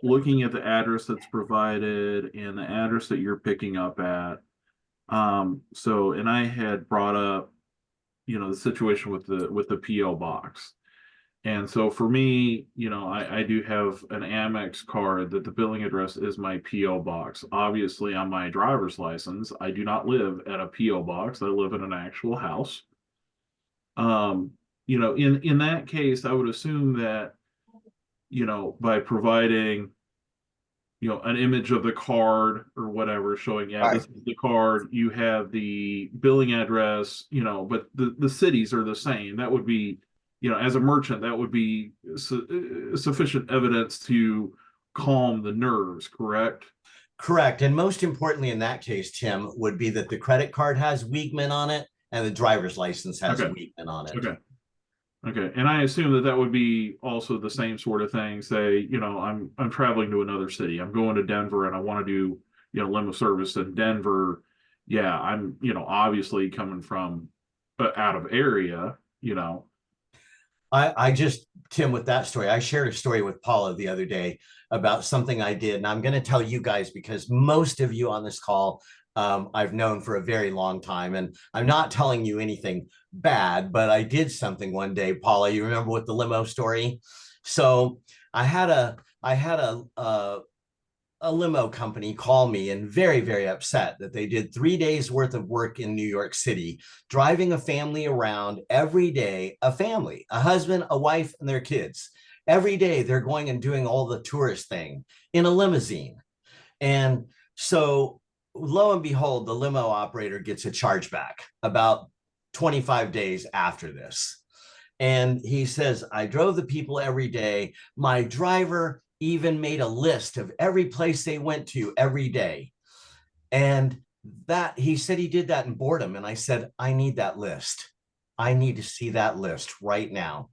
Speaker 5: looking at the address that's provided and the address that you're picking up at. And I had brought up, the situation with the PO box. And so for me, I do have an Amex card that the billing address is my PO box. Obviously, on my driver's license, I do not live at a PO box. I live in an actual house. In that case, I would assume that, by providing, an image of the card or whatever showing, yeah,
Speaker 1: Right.
Speaker 5: this is the card, you have the billing address, but the cities are the same. That would be, as a merchant, that would be sufficient evidence to calm the nerves, correct?
Speaker 4: Correct. And most importantly, in that case, Tim, would be that the credit card has Weigman on it and the driver's license has
Speaker 5: Okay.
Speaker 4: Weigman on it.
Speaker 5: Okay. Okay. And I assume that would be also the same sort of thing. Say, I'm traveling to another city. I'm going to Denver and I want to do, limo service in Denver. Yeah, I'm, obviously coming from out of area,
Speaker 4: I just, Tim, with that story, I shared a story with Paula the other day about something I did. And I'm going to tell you guys because most of you on this call, I've known for a very long time. And I'm not telling you anything bad, but I did something one day. Paula, you remember with the limo story? So I had a limo company call me and very, very upset that they did 3 days worth of work in New York City, driving a family around every day, a family, a husband, a wife, and their kids. Every day they're going and doing all the tourist thing in a limousine. And so lo and behold, the limo operator gets a chargeback about 25 days after this. And he says, I drove the people every day. My driver even made a list of every place they went to every day. And that he said he did that in boredom. And I said, I need that list. I need to see that list right now.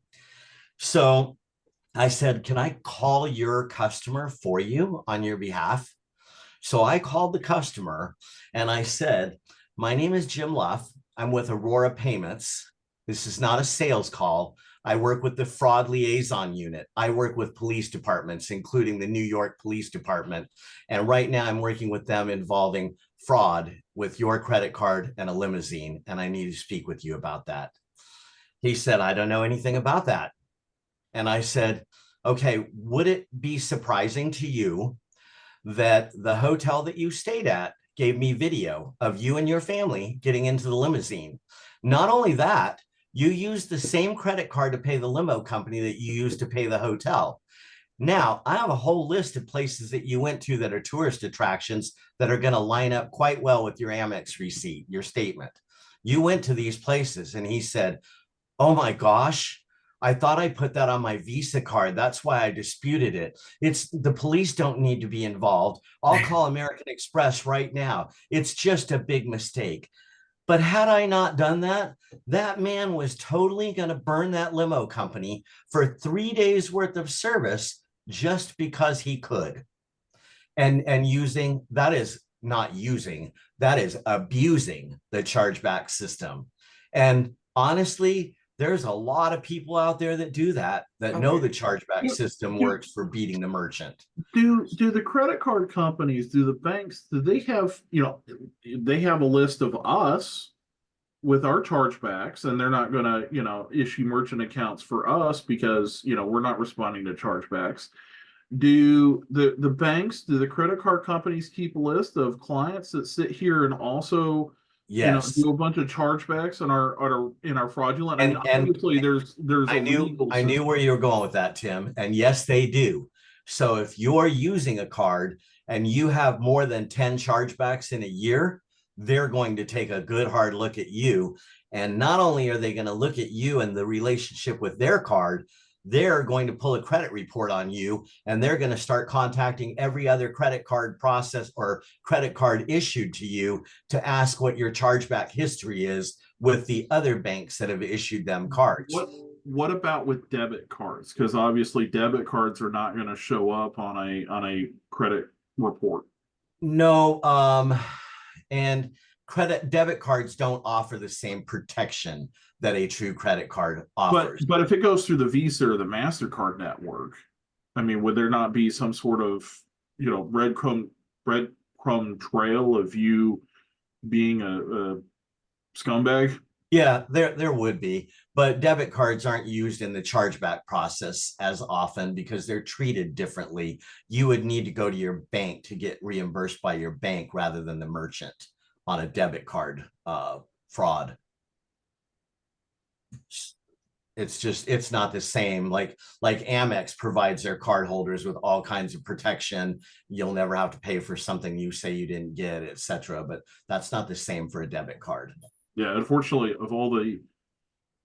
Speaker 4: So I said, can I call your customer for you on your behalf? So I called the customer and I said, my name is Jim Luff. I'm with Aurora Payments. This is not a sales call. I work with the fraud liaison unit. I work with police departments, including the New York Police Department. And right now I'm working with them involving fraud with your credit card and a limousine. And I need to speak with you about that. He said, I don't know anything about that. And I said, okay, would it be surprising to you that the hotel that you stayed at gave me video of you and your family getting into the limousine? Not only that, you used the same credit card to pay the limo company that you used to pay the hotel. Now, I have a whole list of places that you went to that are tourist attractions that are going to line up quite well with your Amex receipt, your statement. You went to these places. And he said, oh my gosh, I thought I put that on my Visa card. That's why I disputed it. It's the police don't need to be involved. I'll call American Express right now. It's just a big mistake. But had I not done that, that man was totally going to burn that limo company for 3 days worth of service just because he could. And using, that is not using, that is abusing the chargeback system. And honestly, there's a lot of people out there that do that, that know the chargeback system works for beating the merchant.
Speaker 5: Do the credit card companies, do the banks, do they have, they have a list of us with our chargebacks, and they're not going to, issue merchant accounts for us because, we're not responding to chargebacks. Do the banks, do the credit card companies keep a list of clients that sit here and also
Speaker 4: Yes,
Speaker 5: do a bunch of chargebacks in our fraudulent?
Speaker 4: and
Speaker 5: Obviously there's
Speaker 4: I knew where you were going with that, Tim. And yes, they do. So if you're using a card and you have more than 10 chargebacks in a year, they're going to take a good hard look at you. And not only are they going to look at you and the relationship with their card, they're going to pull a credit report on you, and they're going to start contacting every other credit card process or credit card issued to you to ask what your chargeback history is with the other banks that have issued them cards.
Speaker 5: What about with debit cards? Because obviously debit cards are not going to show up on a credit report.
Speaker 4: No, and debit cards don't offer the same protection that a true credit card offers.
Speaker 5: But if it goes through the Visa or the MasterCard network, I mean, would there not be some sort of, breadcrumb trail of you being a scumbag?
Speaker 4: Yeah, there would be, but debit cards aren't used in the chargeback process as often because they're treated differently. You would need to go to your bank to get reimbursed by your bank rather than the merchant on a debit card fraud. It's not the same. Like Amex provides their card holders with all kinds of protection. You'll never have to pay for something you say you didn't get, etc. But that's not the same for a debit card.
Speaker 5: Yeah, unfortunately, of all the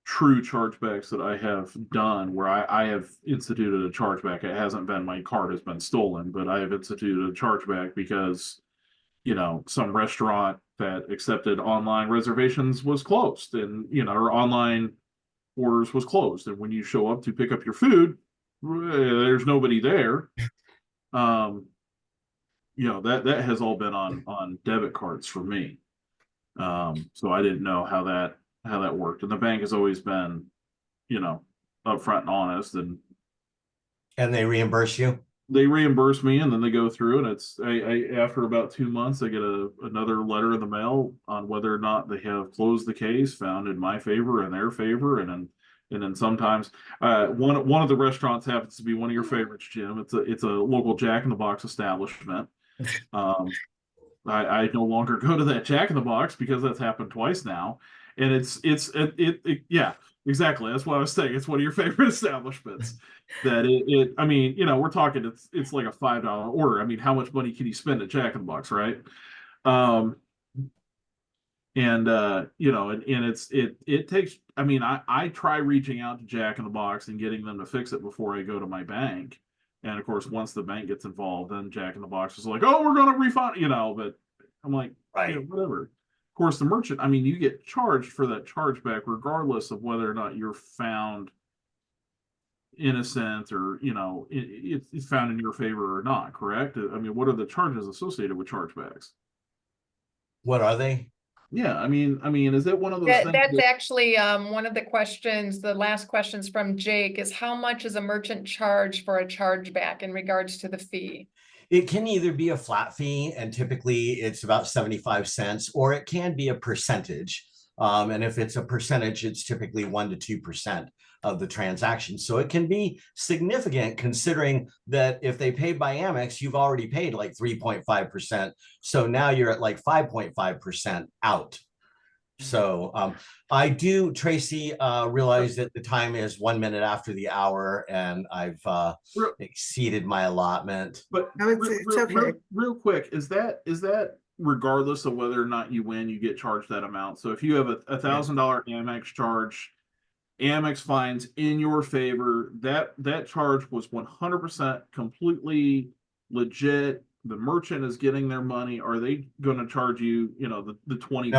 Speaker 5: true chargebacks that I have done, where I have instituted a chargeback, it hasn't been my card has been stolen, but I have instituted a chargeback because, you know, some restaurant that accepted online reservations was closed, and, you know, or online orders was closed. And when you show up to pick up your food, there's nobody there. You know, that has all been on debit cards for me. So I didn't know how that worked. And the bank has always been, you know, upfront and honest, and
Speaker 4: they reimburse you.
Speaker 5: They reimburse me, and then they go through, and it's I after about 2 months, I get another letter in the mail on whether or not they have closed the case, found in my favor and their favor, and then sometimes one of the restaurants happens to be one of your favorites, Jim. It's a local Jack in the Box establishment. I no longer go to that Jack in the Box because that's happened twice now, and yeah, exactly. That's what I was saying. It's one of your favorite establishments. That I mean, you know, we're talking it's like a $5 order. I mean, how much money can you spend at Jack in the Box, right? You know, and it takes, I mean, I try reaching out to Jack in the Box and getting them to fix it before I go to my bank. And of course, once the bank gets involved, then Jack in the Box is like, oh, we're going to refund, you know, but I'm like,
Speaker 4: right,
Speaker 5: yeah, whatever. Of course, the merchant, I mean, you get charged for that chargeback regardless of whether or not you're found innocent, or, you know, it's found in your favor or not, correct? I mean, what are the charges associated with chargebacks?
Speaker 4: What are they?
Speaker 5: Yeah, I mean, is it one of those things
Speaker 2: that's actually one of the questions, the last questions from Jake is, how much is a merchant charge for a chargeback in regards to the fee?
Speaker 4: It can either be a flat fee, and typically it's about 75 cents, or it can be a percentage. And if it's a percentage, it's typically 1 to 2% of the transaction. So it can be significant, considering that if they paid by Amex, you've already paid like 3.5%. So now you're at like 5.5% out. So I do, Tracy, realize that the time is 1 minute after the hour, and I've exceeded my allotment.
Speaker 5: But
Speaker 1: No, it's okay.
Speaker 5: Real quick, is that regardless of whether or not you win, you get charged that amount? So if you have a $1,000 Amex charge, Amex finds in your favor, that charge was 100% completely legit. The merchant is getting their money. Are they going to charge you, you know, the $20?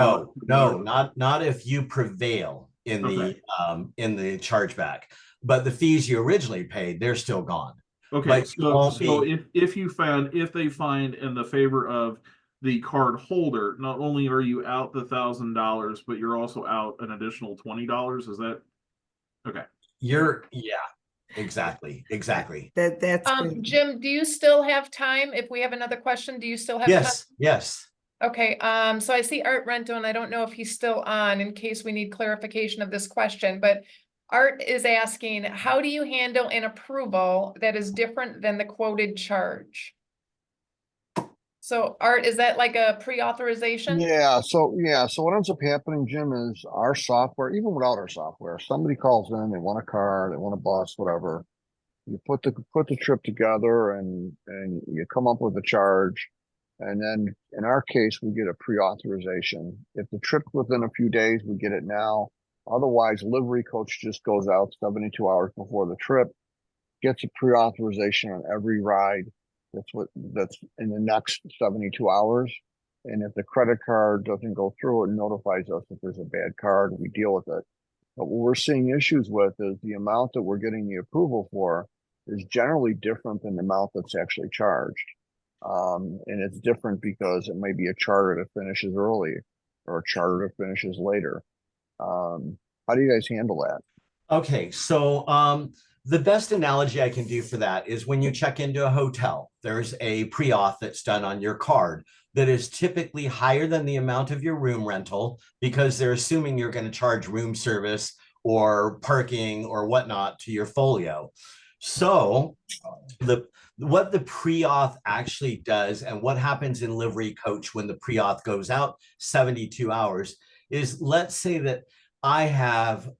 Speaker 4: No, not if you prevail in the chargeback. But the fees you originally paid, they're still gone.
Speaker 5: Okay, so if they find in the favor of the card holder, not only are you out the $1,000, but you're also out an additional $20. Is that okay?
Speaker 4: Exactly.
Speaker 1: That's
Speaker 2: Jim, do you still have time? If we have another question, do you still have time?
Speaker 4: Yes.
Speaker 2: Okay, so I see Art Rento, and I don't know if he's still on in case we need clarification of this question, but Art is asking, how do you handle an approval that is different than the quoted charge? So Art, is that like a pre-authorization?
Speaker 8: Yeah, so what ends up happening, Jim, is our software, even without our software, somebody calls in, they want a car, they want a bus, whatever. You put the trip together, and you come up with a charge. And then in our case, we get a pre-authorization. If the trip's within a few days, we get it now. Otherwise, livery coach just goes out 72 hours before the trip, gets a pre-authorization on every ride that's in the next 72 hours. And if the credit card doesn't go through, it notifies us if there's a bad card, we deal with it. But what we're seeing issues with is the amount that we're getting the approval for is generally different than the amount that's actually charged. And it's different because it may be a charter that finishes early or a charter that finishes later. How do you guys handle that?
Speaker 4: Okay, so the best analogy I can do for that is when you check into a hotel, there's a pre-auth that's done on your card that is typically higher than the amount of your room rental, because they're assuming you're going to charge room service or parking or whatnot to your folio. So what the pre-auth actually does, and what happens in livery coach when the pre-auth goes out 72 hours, is let's say that I have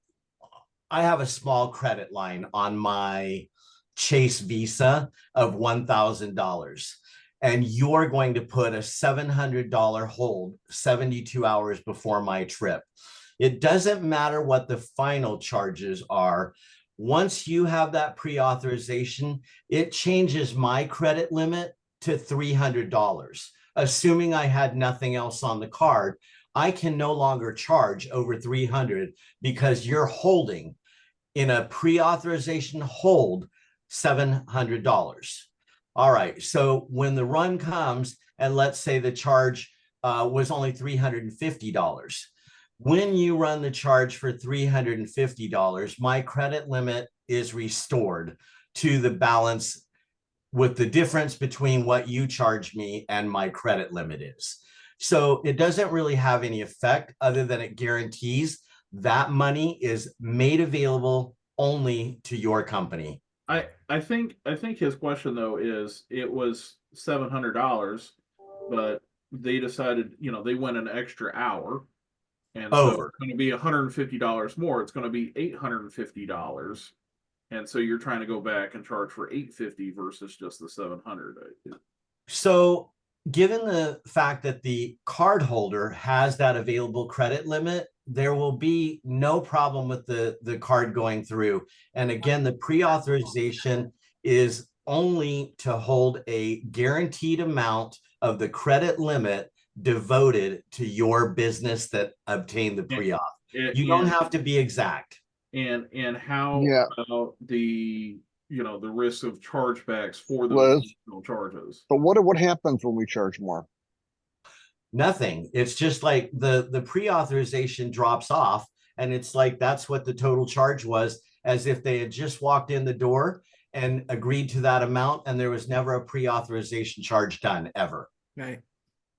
Speaker 4: I have a small credit line on my Chase Visa of $1,000, and you're going to put a $700 hold 72 hours before my trip. It doesn't matter what the final charges are. Once you have that pre-authorization, it changes my credit limit to $300. Assuming I had nothing else on the card, I can no longer charge over $300 because you're holding in a pre-authorization hold $700. All right, so when the run comes, and let's say the charge was only $350, when you run the charge for $350, my credit limit is restored to the balance with the difference between what you charge me and my credit limit is. So it doesn't really have any effect other than it guarantees that money is made available only to your company.
Speaker 5: I think his question though is, it was $700, but they decided, they went an extra hour, and so
Speaker 4: Over.
Speaker 5: it's going to be $150 more. It's going to be $850, and so you're trying to go back and charge for $850 versus just the $700.
Speaker 4: So given the fact that the cardholder has that available credit limit, there will be no problem with the card going through. And again, the pre-authorization is only to hold a guaranteed amount of the credit limit devoted to your business that obtained the pre-auth. You don't have to be exact.
Speaker 5: And how about the the risk of chargebacks for those additional charges?
Speaker 8: But what happens when we charge more?
Speaker 4: Nothing. It's just like the pre-authorization drops off, and it's like that's what the total charge was, as if they had just walked in the door and agreed to that amount, and there was never a pre-authorization charge done ever.
Speaker 1: Right.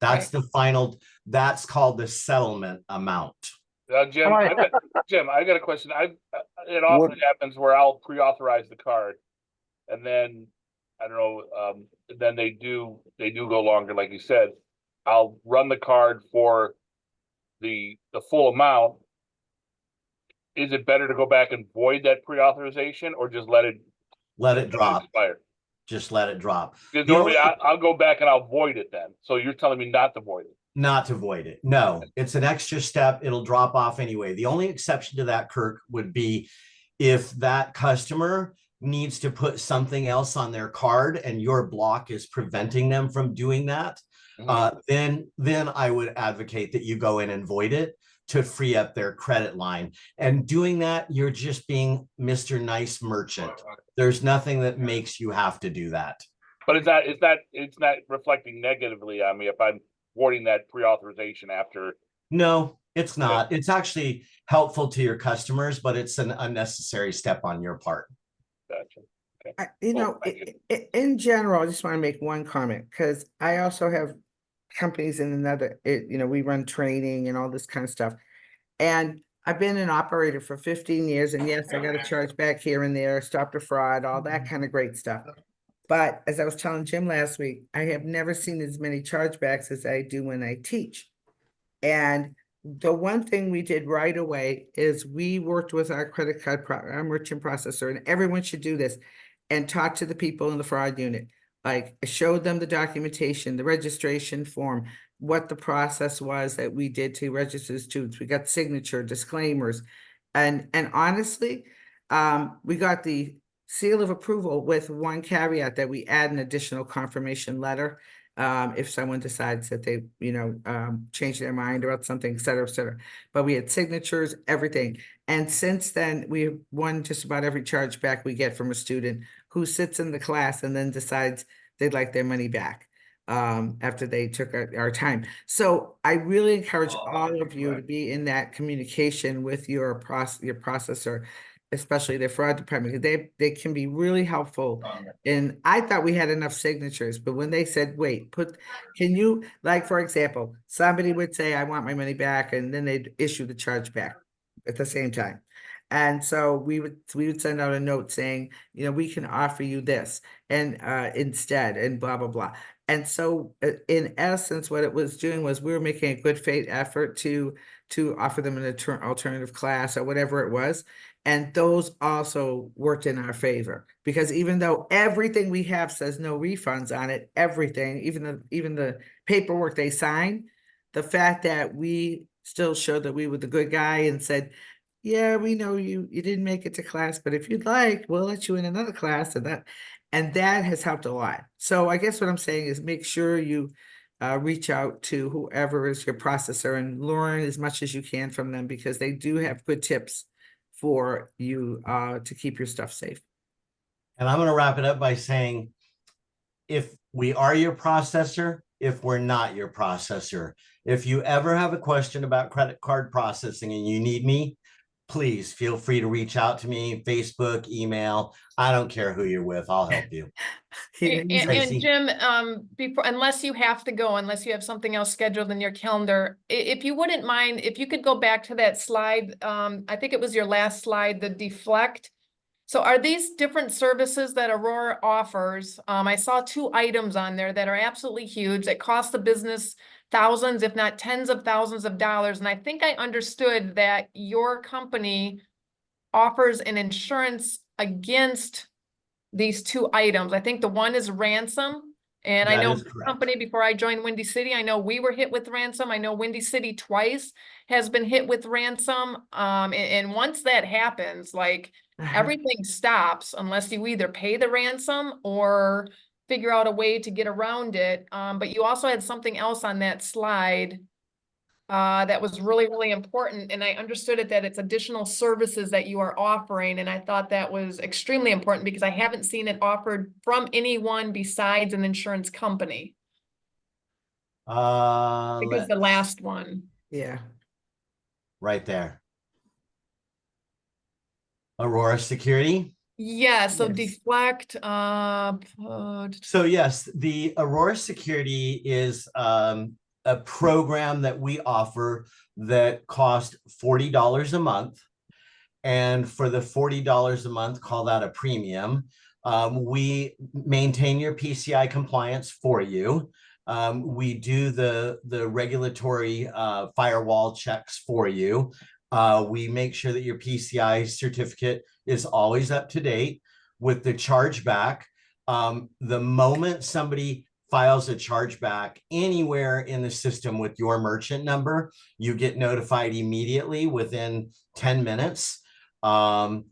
Speaker 4: That's the final. That's called the settlement amount.
Speaker 9: Jim, I got a question. It often happens where I'll pre-authorize the card, and then I don't know. Then they do go longer, like you said. I'll run the card for the full amount. Is it better to go back and void that pre-authorization, or just let it
Speaker 4: drop?
Speaker 9: Expire?
Speaker 4: Just let it drop.
Speaker 9: Because normally I'll go back and I'll void it then. So you're telling me not to void it?
Speaker 4: Not to void it. No, it's an extra step. It'll drop off anyway. The only exception to that, Kirk, would be if that customer needs to put something else on their card and your block is preventing them from doing that. Then I would advocate that you go in and void it to free up their credit line. And doing that, you're just being Mr. Nice Merchant. There's nothing that makes you have to do that.
Speaker 9: But it's not reflecting negatively on me if I'm voiding that pre-authorization after.
Speaker 4: No, it's not. It's actually helpful to your customers, but it's an unnecessary step on your part.
Speaker 9: Gotcha.
Speaker 1: In general, I just want to make one comment, because I also have companies in another, we run training and all this kind of stuff. And I've been an operator for 15 years, and yes, I got to charge back here and there, stop the fraud, all that kind of great stuff. But as I was telling Jim last week, I have never seen as many chargebacks as I do when I teach. And the one thing we did right away is we worked with our credit card our merchant processor, and everyone should do this, and talk to the people in the fraud unit. Like, showed them the documentation, the registration form, what the process was that we did to register the students. We got signature, disclaimers, and honestly, we got the seal of approval with one caveat, that we add an additional confirmation letter if someone decides that they, change their mind about something, et cetera, et cetera. But we had signatures, everything. And since then, we've won just about every chargeback we get from a student who sits in the class and then decides they'd like their money back after they took our time. So I really encourage all of you to be in that communication with your processor, especially the fraud department, because they can be really helpful. And I thought we had enough signatures, but when they said, wait, can you, like, for example, somebody would say, I want my money back, and then they'd issue the chargeback at the same time. And so we would send out a note saying, we can offer you this and instead, and blah, blah, blah. And so in essence, what it was doing was we were making a good faith effort to offer them an alternative class or whatever it was. And those also worked in our favor, because even though everything we have says no refunds on it, everything, even the paperwork they sign, the fact that we still showed that we were the good guy and said, yeah, we know you didn't make it to class, but if you'd like, we'll let you in another class, and that has helped a lot. So I guess what I'm saying is make sure you reach out to whoever is your processor and learn as much as you can from them, because they do have good tips for you to keep your stuff safe.
Speaker 4: And I'm going to wrap it up by saying, if we are your processor, if we're not your processor, if you ever have a question about credit card processing and you need me, please feel free to reach out to me, Facebook, email. I don't care who you're with. I'll help you.
Speaker 2: And
Speaker 4: Tracy.
Speaker 2: Jim, before, unless you have to go, unless you have something else scheduled in your calendar, if you wouldn't mind, if you could go back to that slide, I think it was your last slide, the deflect. So are these different services that Aurora offers? I saw 2 items on there that are absolutely huge, that cost the business thousands, if not tens of thousands of dollars. And I think I understood that your company offers an insurance against these 2 items. I think the one is ransom. And I
Speaker 4: That
Speaker 2: know
Speaker 4: is
Speaker 2: the
Speaker 4: correct.
Speaker 2: company, before I joined Windy City, I know we were hit with ransom. I know Windy City twice has been hit with ransom. And once that happens, like, everything stops unless you either pay the ransom or figure out a way to get around it. But you also had something else on that slide that was really, really important. And I understood it, that it's additional services that you are offering. And I thought that was extremely important because I haven't seen it offered from anyone besides an insurance company. I think it's the last one.
Speaker 1: Yeah.
Speaker 4: Right there. Aurora Security.
Speaker 2: Yeah, so
Speaker 1: Yes.
Speaker 2: deflect,
Speaker 4: So yes, the Aurora Security is a program that we offer that costs $40 a month. And for the $40 a month, call that a premium. We maintain your PCI compliance for you. We do the regulatory firewall checks for you. We make sure that your PCI certificate is always up to date. With the chargeback, the moment somebody files a chargeback anywhere in the system with your merchant number, you get notified immediately within 10 minutes. The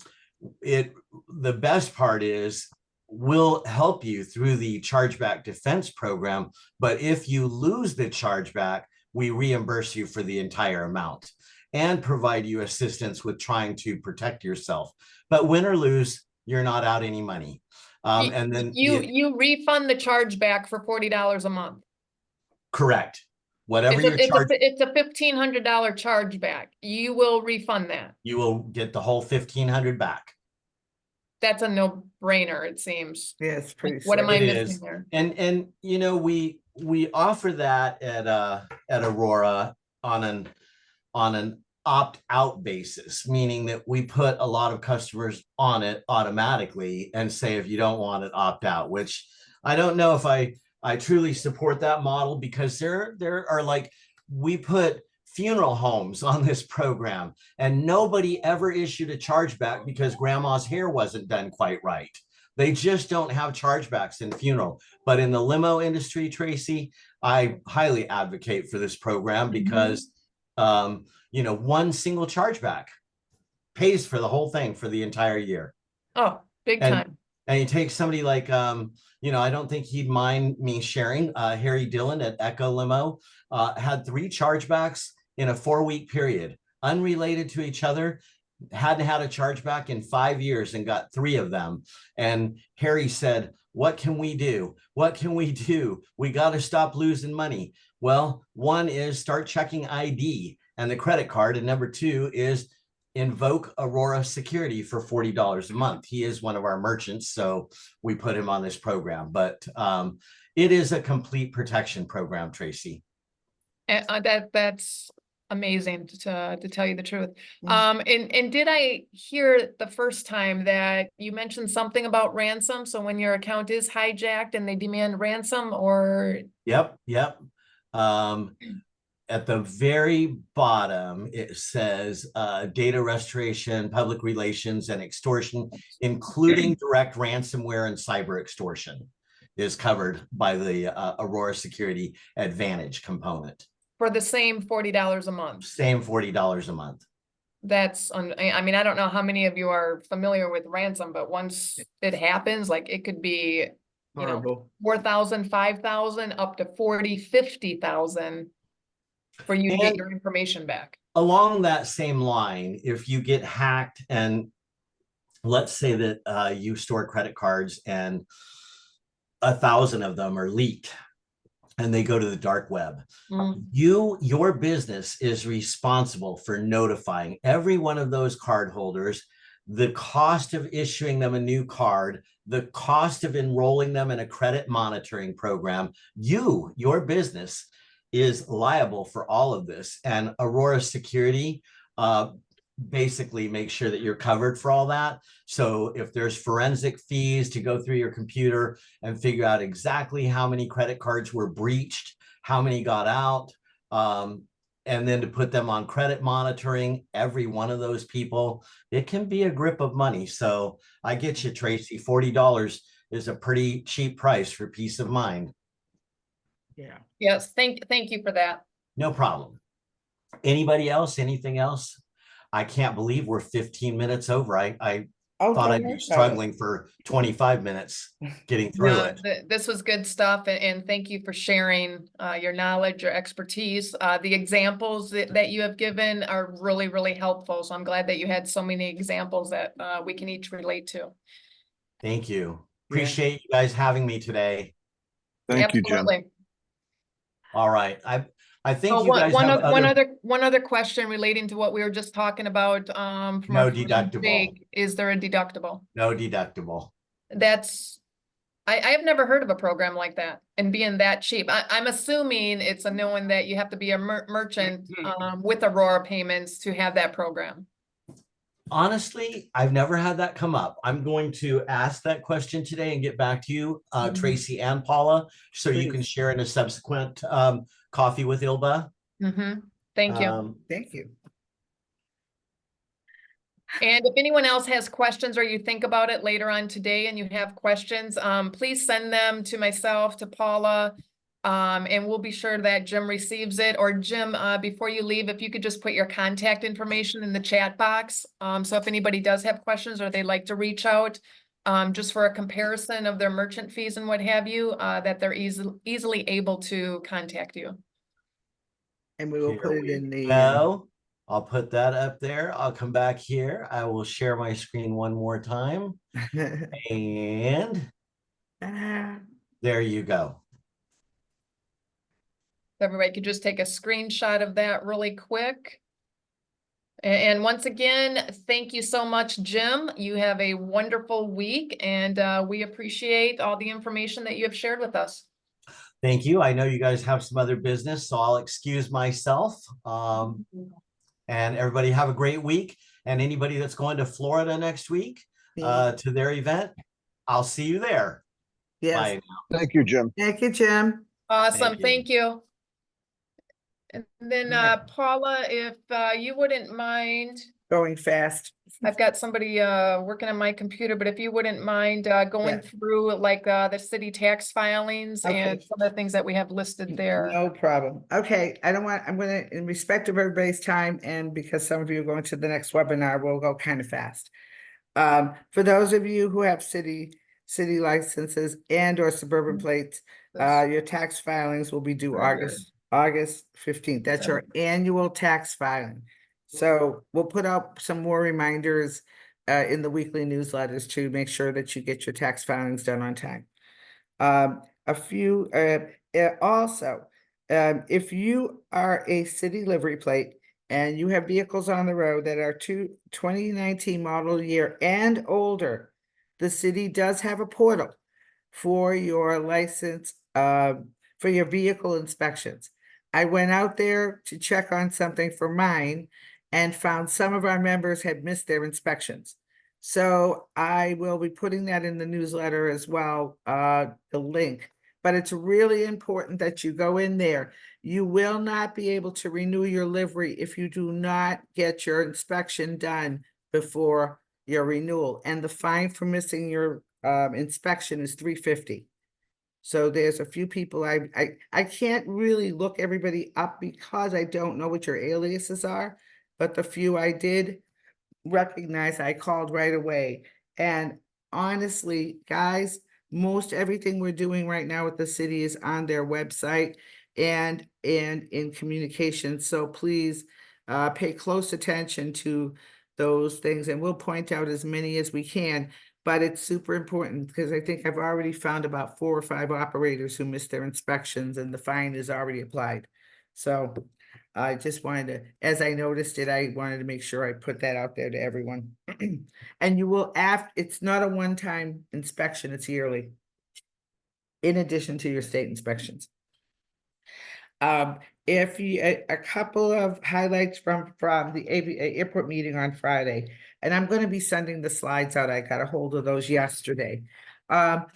Speaker 4: best part is we'll help you through the chargeback defense program, but if you lose the chargeback, we reimburse you for the entire amount and provide you assistance with trying to protect yourself. But win or lose, you're not out any money. And then
Speaker 2: you refund the chargeback for $40 a month.
Speaker 4: Correct. Whatever
Speaker 2: It's
Speaker 4: your charge,
Speaker 2: it's a $1,500 chargeback. You will refund that.
Speaker 4: you will get the whole $1,500 back.
Speaker 2: That's a no-brainer, it seems.
Speaker 1: Yeah, it's pretty.
Speaker 2: What am I
Speaker 4: It
Speaker 2: missing
Speaker 4: is.
Speaker 2: there?
Speaker 4: And you know, we offer that at Aurora on an opt-out basis, meaning that we put a lot of customers on it automatically and say, if you don't want it, opt out, which I don't know if I truly support that model, because there are, like, we put funeral homes on this program and nobody ever issued a chargeback because grandma's hair wasn't done quite right. They just don't have chargebacks in funeral. But in the limo industry, Tracy, I highly advocate for this program because you know, one single chargeback pays for the whole thing for the entire year.
Speaker 2: Oh, big time.
Speaker 4: And you take somebody like, you know, I don't think he'd mind me sharing, Harry Dillon at Echo Limo had 3 chargebacks in a 4-week period, unrelated to each other, hadn't had a chargeback in 5 years and got 3 of them. And Harry said, what can we do? What can we do? We got to stop losing money. Well, one is start checking ID and the credit card. And number 2 is invoke Aurora Security for $40 a month. He is one of our merchants, so we put him on this program. But it is a complete protection program, Tracy.
Speaker 2: That's amazing to tell you the truth. And did I hear the first time that you mentioned something about ransom? So when your account is hijacked and they demand ransom, or?
Speaker 4: Yep. at the very bottom, it says data restoration, public relations, and extortion, including direct ransomware and cyber extortion, is covered by the Aurora Security Advantage component.
Speaker 2: For the same $40 a month.
Speaker 4: Same $40 a month.
Speaker 2: That's, I mean, I don't know how many of you are familiar with ransom, but once it happens, like it could be, you know,
Speaker 1: Horrible.
Speaker 2: 4,000, 5,000, up to 40, 50,000 for you to get
Speaker 4: And
Speaker 2: your information back.
Speaker 4: along that same line, if you get hacked and let's say that you store credit cards and 1,000 of them are leaked and they go to the dark web, your business is responsible for notifying every one of those card holders the cost of issuing them a new card, the cost of enrolling them in a credit monitoring program. Your business is liable for all of this, and Aurora Security basically make sure that you're covered for all that. So if there's forensic fees to go through your computer and figure out exactly how many credit cards were breached, how many got out, and then to put them on credit monitoring, every one of those people, it can be a grip of money. So I get you, Tracy, $40 is a pretty cheap price for peace of mind.
Speaker 1: Yeah.
Speaker 2: Yes, thank you for that.
Speaker 4: No problem. Anybody else? Anything else? I can't believe we're 15 minutes over. I thought I'd be struggling for 25 minutes getting through
Speaker 2: No,
Speaker 4: it.
Speaker 2: this was good stuff, and thank you for sharing your knowledge, your expertise. The examples that you have given are really, really helpful. So I'm glad that you had so many examples that we can each relate to.
Speaker 4: Thank you. Appreciate you guys having me today.
Speaker 8: Thank you, Jim.
Speaker 2: Absolutely.
Speaker 4: All right. I think
Speaker 2: Oh,
Speaker 4: you guys have
Speaker 2: one other question relating to what we were just talking about. From
Speaker 4: No
Speaker 2: our friend
Speaker 4: deductible.
Speaker 2: Jake. Is there a deductible?
Speaker 4: No deductible.
Speaker 2: That's, I have never heard of a program like that and being that cheap. I'm assuming it's a knowing that you have to be a merchant with Aurora Payments to have that program.
Speaker 4: Honestly, I've never had that come up. I'm going to ask that question today and get back to you, Tracy and Paula, so you can share in a subsequent coffee with ILLBA.
Speaker 2: Thank you.
Speaker 1: Thank you.
Speaker 2: And if anyone else has questions or you think about it later on today and you have questions, please send them to myself, to Paula, and we'll be sure that Jim receives it. Or Jim, before you leave, if you could just put your contact information in the chat box. So if anybody does have questions or they'd like to reach out, just for a comparison of their merchant fees and what have you, that they're easily able to contact you.
Speaker 1: And we will put it in the.
Speaker 4: No, I'll put that up there. I'll come back here. I will share my screen one more time. And there you go.
Speaker 2: Everybody could just take a screenshot of that really quick. And once again, thank you so much, Jim. You have a wonderful week, and we appreciate all the information that you have shared with us.
Speaker 4: Thank you. I know you guys have some other business, so I'll excuse myself. And everybody have a great week. And anybody that's going to Florida next week to their event, I'll see you there.
Speaker 1: Yes.
Speaker 4: Bye now.
Speaker 8: Thank you, Jim.
Speaker 1: Thank you, Jim.
Speaker 2: Awesome. Thank you. And then Paula, if you wouldn't mind.
Speaker 1: Going fast.
Speaker 2: I've got somebody working on my computer, but if you wouldn't mind going through like the city tax filings and some of the things that we have listed there.
Speaker 1: No problem. Okay, I'm gonna, in respect of everybody's time, and because some of you are going to the next webinar, we'll go kind of fast. For those of you who have city licenses and or suburban plates, your tax filings will be due August 15th. That's your annual tax filing. So we'll put up some more reminders in the weekly newsletters to make sure that you get your tax filings done on time. Also, if you are a city livery plate and you have vehicles on the road that are 2019 model year and older, the city does have a portal for your license, for your vehicle inspections. I went out there to check on something for mine and found some of our members had missed their inspections. So I will be putting that in the newsletter as well, the link. but it's really important that you go in there. You will not be able to renew your livery if you do not get your inspection done before your renewal, and the fine for missing your inspection is $350. So there's a few people I can't really look everybody up because I don't know what your aliases are, but the few I did recognize, I called right away. And honestly, guys, most everything we're doing right now with the city is on their website and in communication. So please pay close attention to those things, and we'll point out as many as we can. But it's super important because I think I've already found about 4 or 5 operators who missed their inspections, and the fine is already applied. So I just wanted to, as I noticed it, I wanted to make sure I put that out there to everyone. And you will it's not a one-time inspection, it's yearly, in addition to your state inspections. If you, a couple of highlights from the airport meeting on Friday, and I'm going to be sending the slides out. I got a hold of those yesterday.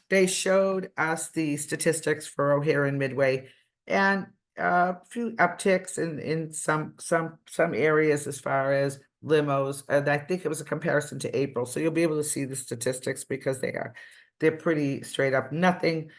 Speaker 1: They showed us the statistics for O'Hare and Midway, and a few upticks in some areas as far as limos, and I think it was a comparison to April. So you'll be able to see the statistics because they're pretty straight up. Nothing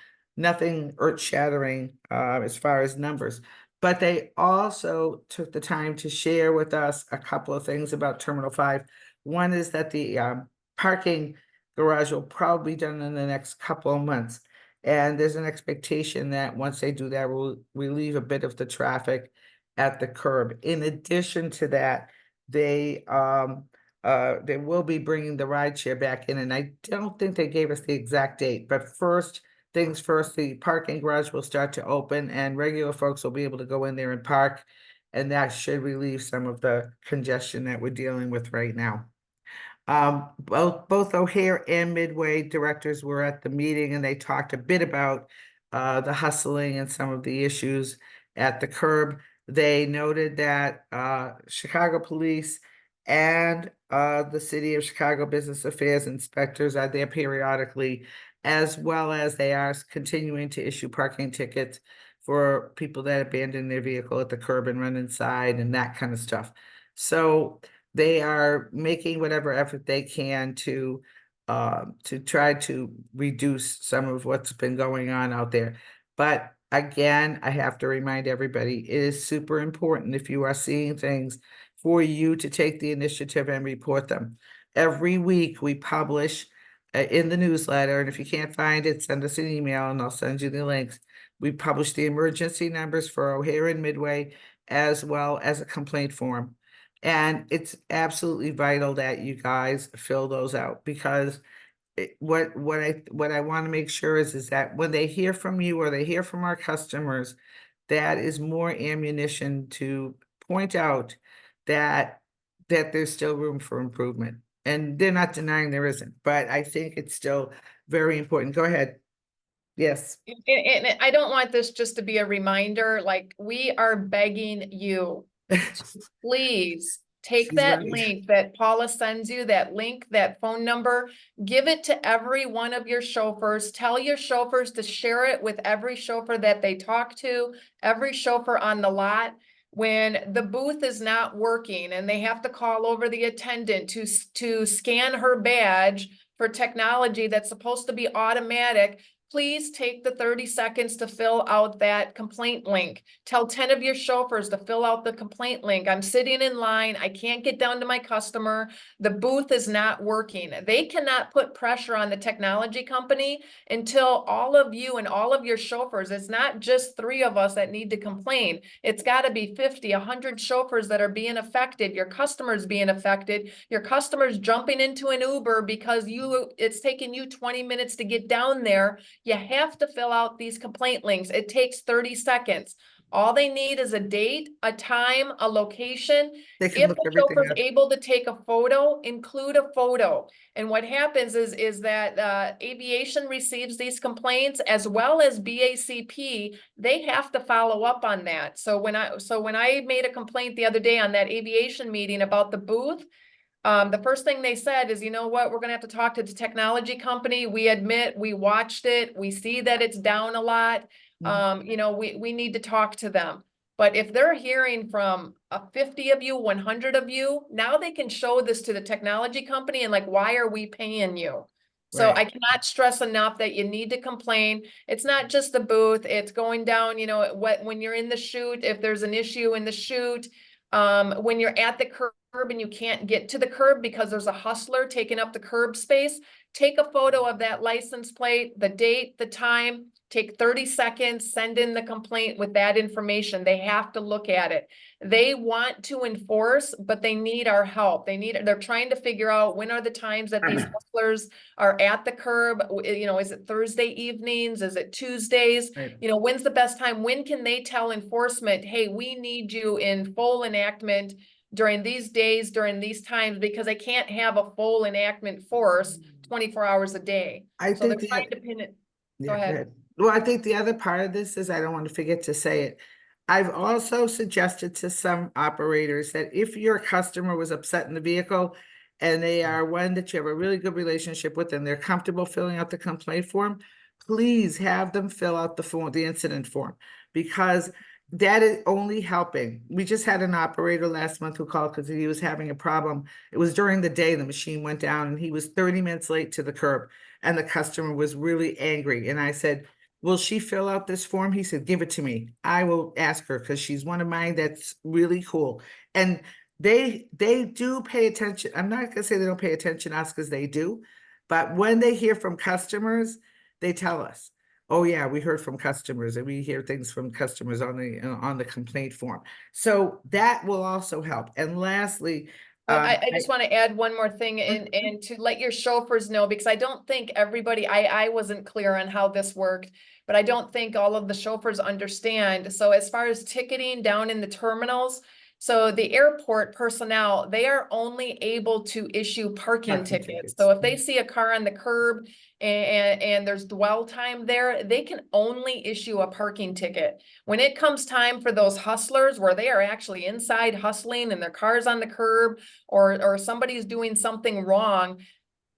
Speaker 1: earth-shattering as far as numbers, but they also took the time to share with us a couple of things about Terminal 5. One is that the parking garage will probably be done in the next couple of months, and there's an expectation that once they do that, we'll relieve a bit of the traffic at the curb. In addition to that, they will be bringing the rideshare back in, and I don't think they gave us the exact date, but things first, the parking garage will start to open and regular folks will be able to go in there and park. And that should relieve some of the congestion that we're dealing with right now. Both O'Hare and Midway directors were at the meeting, and they talked a bit about the hustling and some of the issues at the curb. They noted that Chicago Police and the City of Chicago Business Affairs inspectors are there periodically, as well as they are continuing to issue parking tickets for people that abandon their vehicle at the curb and run inside and that kind of stuff. So they are making whatever effort they can to try to reduce some of what's been going on out there. But again, I have to remind everybody, it is super important if you are seeing things for you to take the initiative and report them. Every week we publish in the newsletter, and if you can't find it, send us an email and I'll send you the links. We publish the emergency numbers for O'Hare and Midway, as well as a complaint form. And it's absolutely vital that you guys fill those out, because what I want to make sure is that when they hear from you or they hear from our customers, that is more ammunition to point out that there's still room for improvement. And they're not denying there isn't, but I think it's still very important. Go ahead. Yes.
Speaker 2: And I don't want this just to be a reminder, like, we are begging you, please take
Speaker 1: She's
Speaker 2: that
Speaker 1: right.
Speaker 2: link that Paula sends you, that link, that phone number, give it to every one of your chauffeurs. Tell your chauffeurs to share it with every chauffeur that they talk to, every chauffeur on the lot. When the booth is not working and they have to call over the attendant to scan her badge for technology that's supposed to be automatic, please take the 30 seconds to fill out that complaint link. Tell 10 of your chauffeurs to fill out the complaint link. I'm sitting in line. I can't get down to my customer. The booth is not working. They cannot put pressure on the technology company until all of you and all of your chauffeurs, it's not just 3 of us that need to complain. It's got to be 50, 100 chauffeurs that are being affected, your customers being affected, your customers jumping into an Uber because it's taking you 20 minutes to get down there. You have to fill out these complaint links. It takes 30 seconds. All they need is a date, a time, a location.
Speaker 1: They can
Speaker 2: If
Speaker 1: look
Speaker 2: the
Speaker 1: everything
Speaker 2: chauffeur's
Speaker 1: up.
Speaker 2: able to take a photo, include a photo. And what happens is that aviation receives these complaints, as well as BACP. They have to follow up on that. So when I made a complaint the other day on that aviation meeting about the booth, The first thing they said is, you know what, we're gonna have to talk to the technology company. We admit, we watched it. We see that it's down a lot. You know, we need to talk to them. But if they're hearing from 50 of you, 100 of you, now they can show this to the technology company and like, why are we paying you? So
Speaker 1: Right.
Speaker 2: I cannot stress enough that you need to complain. It's not just the booth, it's going down, you know, when you're in the chute, if there's an issue in the chute, when you're at the curb and you can't get to the curb because there's a hustler taking up the curb space, take a photo of that license plate, the date, the time, take 30 seconds, send in the complaint with that information. They have to look at it. They want to enforce, but they need our help. They're trying to figure out when are the times that these hustlers are at the curb. You know, is it Thursday evenings? Is it Tuesdays?
Speaker 1: Right.
Speaker 2: You know, when's the best time? When can they tell enforcement, hey, we need you in full enactment during these days, during these times, because I can't have a full enactment force 24 hours a day.
Speaker 1: I
Speaker 2: So they're
Speaker 1: think
Speaker 2: trying to pin it.
Speaker 1: Yeah,
Speaker 2: ahead.
Speaker 1: go ahead. Well, I think the other part of this is, I don't want to forget to say it. I've also suggested to some operators that if your customer was upset in the vehicle and they are one that you have a really good relationship with and they're comfortable filling out the complaint form, please have them fill out the form, the incident form, because that is only helping. We just had an operator last month who called because he was having a problem. It was during the day, the machine went down and he was 30 minutes late to the curb. And the customer was really angry. And I said, will she fill out this form? He said, give it to me. I will ask her because she's one of mine that's really cool. And they do pay attention. I'm not gonna say they don't pay attention to us because they do. But when they hear from customers, they tell us, oh yeah, we heard from customers and we hear things from customers on the complaint form. So that will also help. And lastly,
Speaker 2: I just want to add one more thing and to let your chauffeurs know, because I don't think everybody, I wasn't clear on how this worked, but I don't think all of the chauffeurs understand. So as far as ticketing down in the terminals, so the airport personnel, they are only able to issue parking tickets. So if they see a car on the curb and there's dwell time there, they can only issue a parking ticket. When it comes time for those hustlers where they are actually inside hustling and their car's on the curb or somebody's doing something wrong,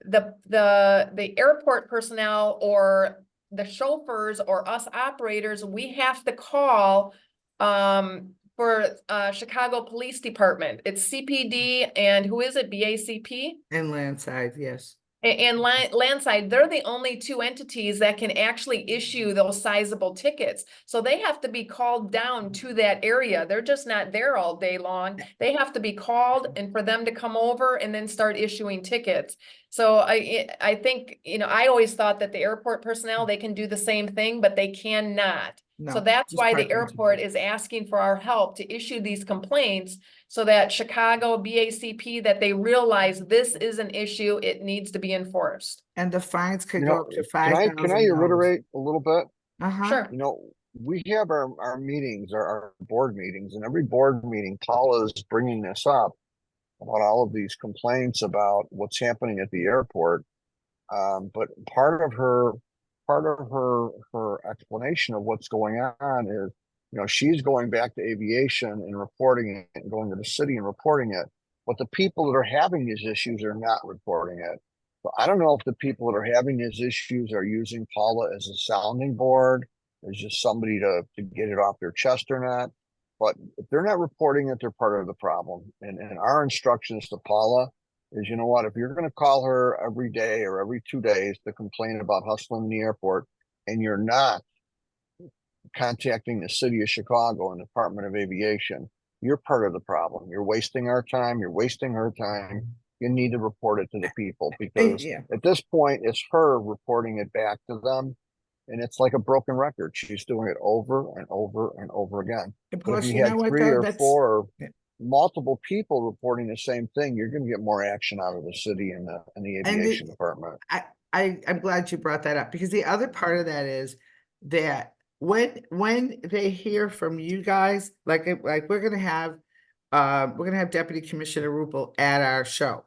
Speaker 2: the airport personnel or the chauffeurs or us operators, we have to call for Chicago Police Department. It's CPD and who is it? BACP?
Speaker 1: and landside, yes.
Speaker 2: And Landside, they're the only two entities that can actually issue those sizable tickets. So they have to be called down to that area. They're just not there all day long. They have to be called and for them to come over and then start issuing tickets. So I think, you know, I always thought that the airport personnel, they can do the same thing, but they cannot. So
Speaker 1: No,
Speaker 2: that's
Speaker 1: just
Speaker 2: why the
Speaker 1: parking
Speaker 2: airport
Speaker 1: tickets.
Speaker 2: is asking for our help to issue these complaints so that Chicago BACP, that they realize this is an issue, it needs to be enforced.
Speaker 1: And the fines could
Speaker 8: You
Speaker 1: go
Speaker 8: know,
Speaker 1: up to
Speaker 8: can I
Speaker 1: $5,000.
Speaker 8: reiterate a little bit?
Speaker 2: Sure.
Speaker 8: You know, we have our meetings, our board meetings, and every board meeting, Paula is bringing this up about all of these complaints about what's happening at the airport. But part of her explanation of what's going on is, you know, she's going back to aviation and reporting it and going to the city and reporting it. But the people that are having these issues are not reporting it. So I don't know if the people that are having these issues are using Paula as a sounding board, as just somebody to get it off their chest or not. But if they're not reporting it, they're part of the problem. And our instructions to Paula is, you know what, if you're going to call her every day or every 2 days to complain about hustling in the airport and you're not contacting the city of Chicago and Department of Aviation, you're part of the problem. You're wasting our time. You're wasting her time. You need to report it to the people because
Speaker 1: Yeah.
Speaker 8: at this point, it's her reporting it back to them. And it's like a broken record. She's doing it over and over and over again.
Speaker 1: And
Speaker 8: But if
Speaker 1: plus,
Speaker 8: you
Speaker 1: you
Speaker 8: had
Speaker 1: know what,
Speaker 8: 3
Speaker 1: though?
Speaker 8: or
Speaker 1: That's
Speaker 8: 4
Speaker 1: yeah.
Speaker 8: multiple people reporting the same thing, you're going to get more action out of the city and the aviation department.
Speaker 1: I'm glad you brought that up because the other part of that is that when they hear from you guys, like we're gonna have Deputy Commissioner Rupel at our show.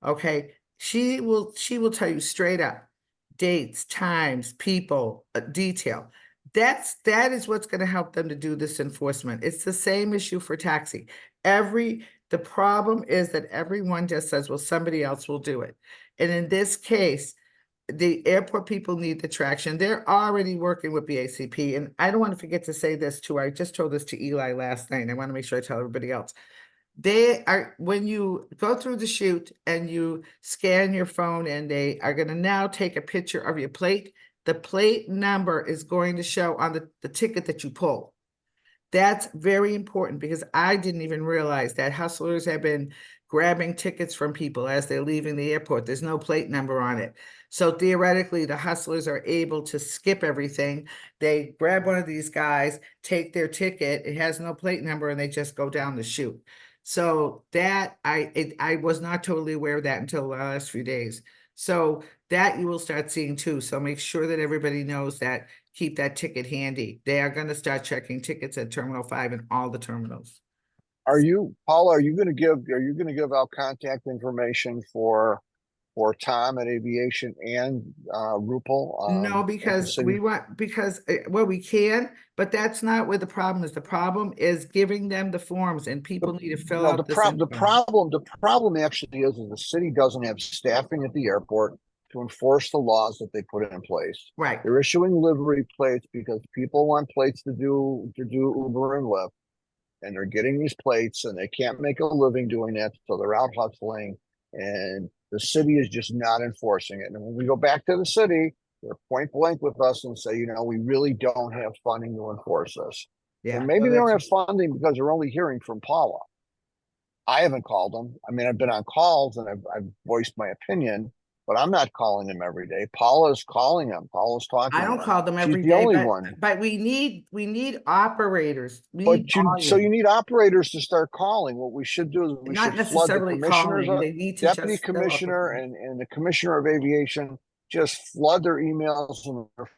Speaker 1: Okay, she will tell you straight up dates, times, people, detail. That is what's going to help them to do this enforcement. It's the same issue for taxi. Every The problem is that everyone just says, well, somebody else will do it. And in this case, the airport people need the traction. They're already working with BACP. And I don't want to forget to say this too. I just told this to Eli last night. And I want to make sure I tell everybody else. They are, when you go through the chute and you scan your phone, and they are going to now take a picture of your plate, the plate number is going to show on the ticket that you pull. That's very important, because I didn't even realize that hustlers have been grabbing tickets from people as they're leaving the airport. There's no plate number on it. So theoretically, the hustlers are able to skip everything. They grab one of these guys, take their ticket, it has no plate number, and they just go down the chute. So that I was not totally aware of that until the last few days. So that you will start seeing too. So make sure that everybody knows that. Keep that ticket handy. They are going to start checking tickets at Terminal 5 and all the terminals.
Speaker 8: Paula, are you going to give out contact information for Tom at Aviation and Rupel?
Speaker 1: No, because well, we can, but that's not where the problem is. The problem is giving them the forms, and people need to fill out this info.
Speaker 8: The problem actually is the city doesn't have staffing at the airport to enforce the laws that they put in place.
Speaker 1: Right.
Speaker 8: They're issuing livery plates because people want plates to do Uber and Lyft, and they're getting these plates and they can't make a living doing that, so they're out hustling, and the city is just not enforcing it. And when we go back to the city, they're point blank with us and say, we really don't have funding to enforce this.
Speaker 1: Yeah.
Speaker 8: And maybe they don't have funding because they're only hearing from Paula. I haven't called them. I mean, I've been on calls and I've voiced my opinion, but I'm not calling them every day. Paula's calling them. Paula's talking.
Speaker 1: I don't call them every day.
Speaker 8: She's the only one.
Speaker 1: But we need operators.
Speaker 8: So you need operators to start calling. What we should do is we
Speaker 1: not
Speaker 8: should flood the
Speaker 1: necessarily
Speaker 8: commissioners,
Speaker 1: calling. They need to
Speaker 8: deputy
Speaker 1: just fill out the
Speaker 8: commissioner
Speaker 1: form.
Speaker 8: and the commissioner of aviation, just flood their emails and their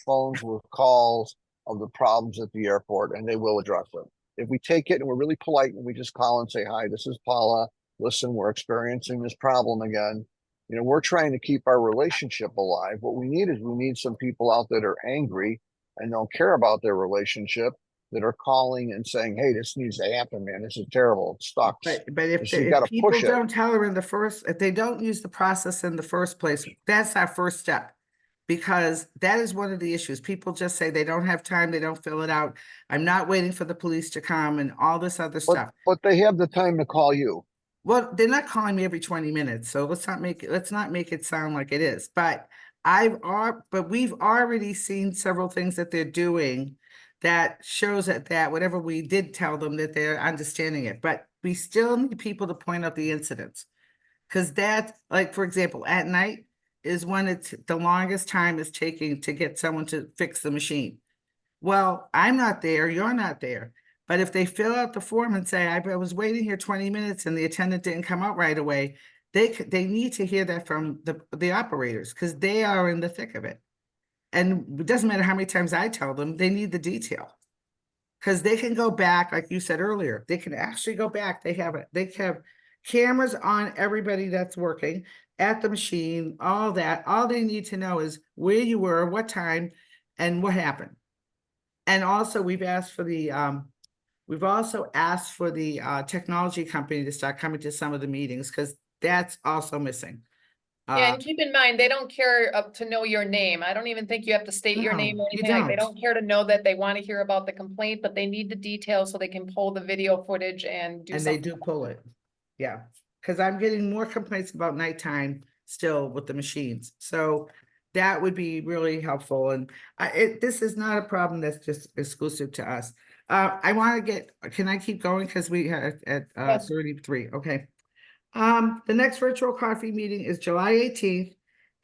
Speaker 8: phones with calls of the problems at the airport, and they will address them. If we take it and we're really polite and we just call and say, hi, this is Paula. Listen, we're experiencing this problem again. We're trying to keep our relationship alive. What we need is some people out that are angry and don't care about their relationship, that are calling and saying, hey, this needs to happen, man. This is terrible. It sucks.
Speaker 1: But if people don't tell her if they don't use the process in the first place, that's our first step. Because that is one of the issues. People just say they don't have time, they don't fill it out. I'm not waiting for the police to come and all this other stuff.
Speaker 8: But they have the time to call you.
Speaker 1: Well, they're not calling me every 20 minutes, so let's not make it sound like it is. But we've already seen several things that they're doing that shows that whatever we did tell them, that they're understanding it. But we still need people to point out the incidents, because that, like, for example, at night is when it's the longest time is taking to get someone to fix the machine. Well, I'm not there, you're not there. But if they fill out the form and say, I was waiting here 20 minutes and the attendant didn't come out right away, they need to hear that from the operators, because they are in the thick of it. And it doesn't matter how many times I tell them, they need the detail. Because they can go back, like you said earlier, they can actually go back. They have cameras on everybody that's working at the machine, all that. All they need to know is where you were, what time, and what happened. And also we've also asked for the technology company to start coming to some of the meetings, because that's also missing.
Speaker 2: Yeah, and keep in mind, they don't care to know your name. I don't even think you have to state your name or anything. Like, they don't care to know that they want to hear about the complaint, but they need the details so they can pull the video footage and do something.
Speaker 1: And they do pull it. Yeah, because I'm getting more complaints about nighttime still with the machines. So that would be really helpful. And this is not a problem that's just exclusive to us. I want to can I keep going? Because we are at 33. Okay. The next virtual coffee meeting is July 18th.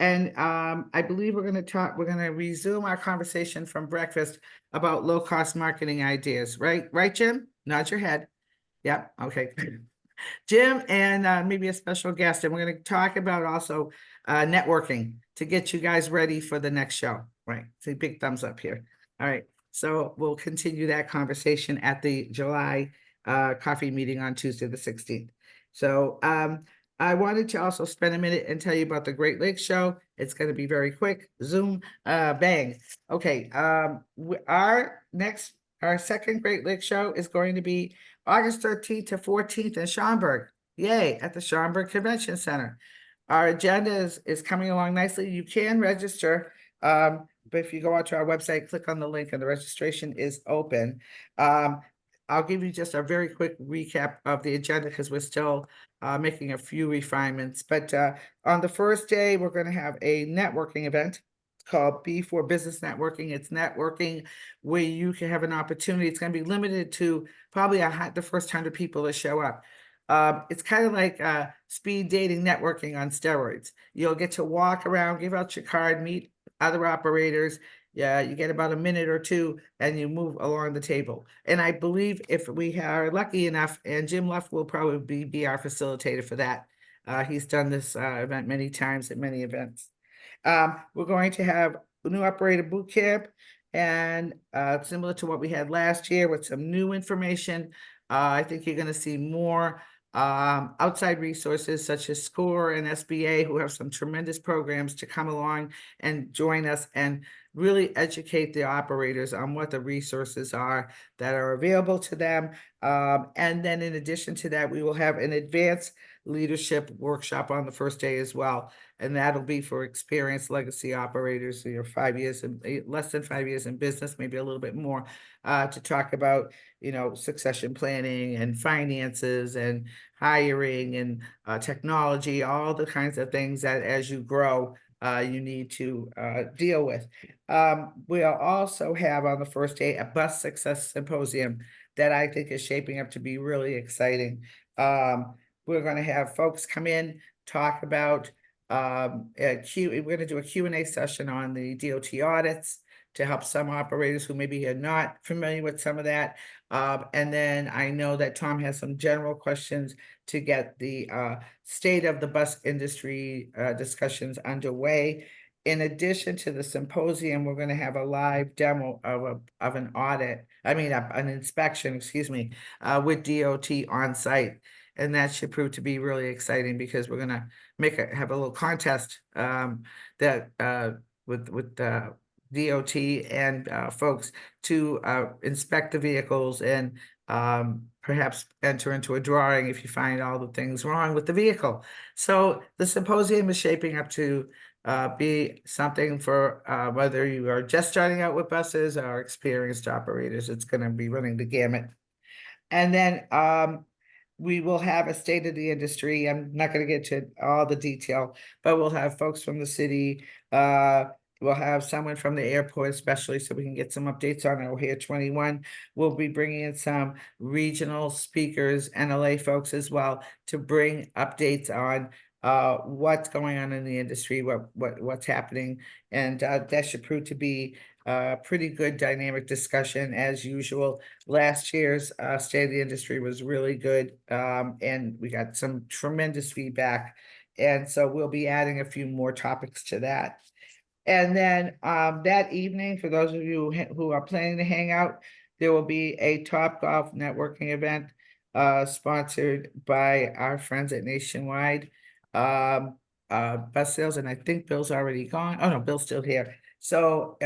Speaker 1: And I believe we're going to resume our conversation from breakfast about low-cost marketing ideas, right? Right, Jim? Nod your head. Yep. Okay. Jim and maybe a special guest. And we're going to talk about also networking to get you guys ready for the next show. Right. So big thumbs up here. All right. So we'll continue that conversation at the July coffee meeting on Tuesday, the 16th. So I wanted to also spend a minute and tell you about the Great Lakes show. It's going to be very quick. Zoom, bang. Okay. Our second Great Lakes show is going to be August 13th to 14th in Schaumburg. Yay, at the Schaumburg Convention Center. Our agenda is coming along nicely. You can register, but if you go out to our website, click on the link and the registration is open. I'll give you just a very quick recap of the agenda because we're still making a few refinements. But on the first day, we're going to have a networking event called B4 Business Networking. It's networking where you can have an opportunity. It's going to be limited to probably the first 100 people that show up. It's kind of like speed dating networking on steroids. You'll get to walk around, give out your card, meet other operators. Yeah, you get about a minute or two and you move along the table. And I believe if we are lucky enough, and Jim Luff will probably be our facilitator for that. He's done this event many times at many events. We're going to have a new operator boot camp and similar to what we had last year with some new information. I think you're going to see more outside resources such as SCORE and SBA, who have some tremendous programs to come along and join us and really educate the operators on what the resources are that are available to them. And then in addition to that, we will have an advanced leadership workshop on the first day as well. And that'll be for experienced legacy operators, 5 years and less than 5 years in business, maybe a little bit more, to talk about, succession planning and finances and hiring and technology, all the kinds of things that as you grow, you need to deal with. We'll also have on the first day a bus success symposium that I think is shaping up to be really exciting. We're going to have folks come in, talk about we're going to do a Q&A session on the DOT audits to help some operators who maybe are not familiar with some of that. And then I know that Tom has some general questions to get the state of the bus industry discussions underway. In addition to the symposium, we're going to have a live demo of an audit, an inspection, excuse me, with DOT on site. And that should prove to be really exciting because we're going to have a little contest that with DOT and folks to inspect the vehicles and perhaps enter into a drawing if you find all the things wrong with the vehicle. So the symposium is shaping up to be something for whether you are just starting out with buses or experienced operators. It's going to be running the gamut. And then we will have a state of the industry. I'm not going to get to all the detail, but we'll have folks from the city. We'll have someone from the airport, especially so we can get some updates on O'Hare 21. We'll be bringing in some regional speakers, NLA folks as well, to bring updates on what's going on in the industry, what's happening. And that should prove to be a pretty good dynamic discussion as usual. Last year's State of the Industry was really good, and we got some tremendous feedback. And so we'll be adding a few more topics to that. And then that evening, for those of you who are planning to hang out, there will be a Topgolf networking event sponsored by our friends at Nationwide Bus Sales. And I think Bill's already gone. Oh, no, Bill's still here. So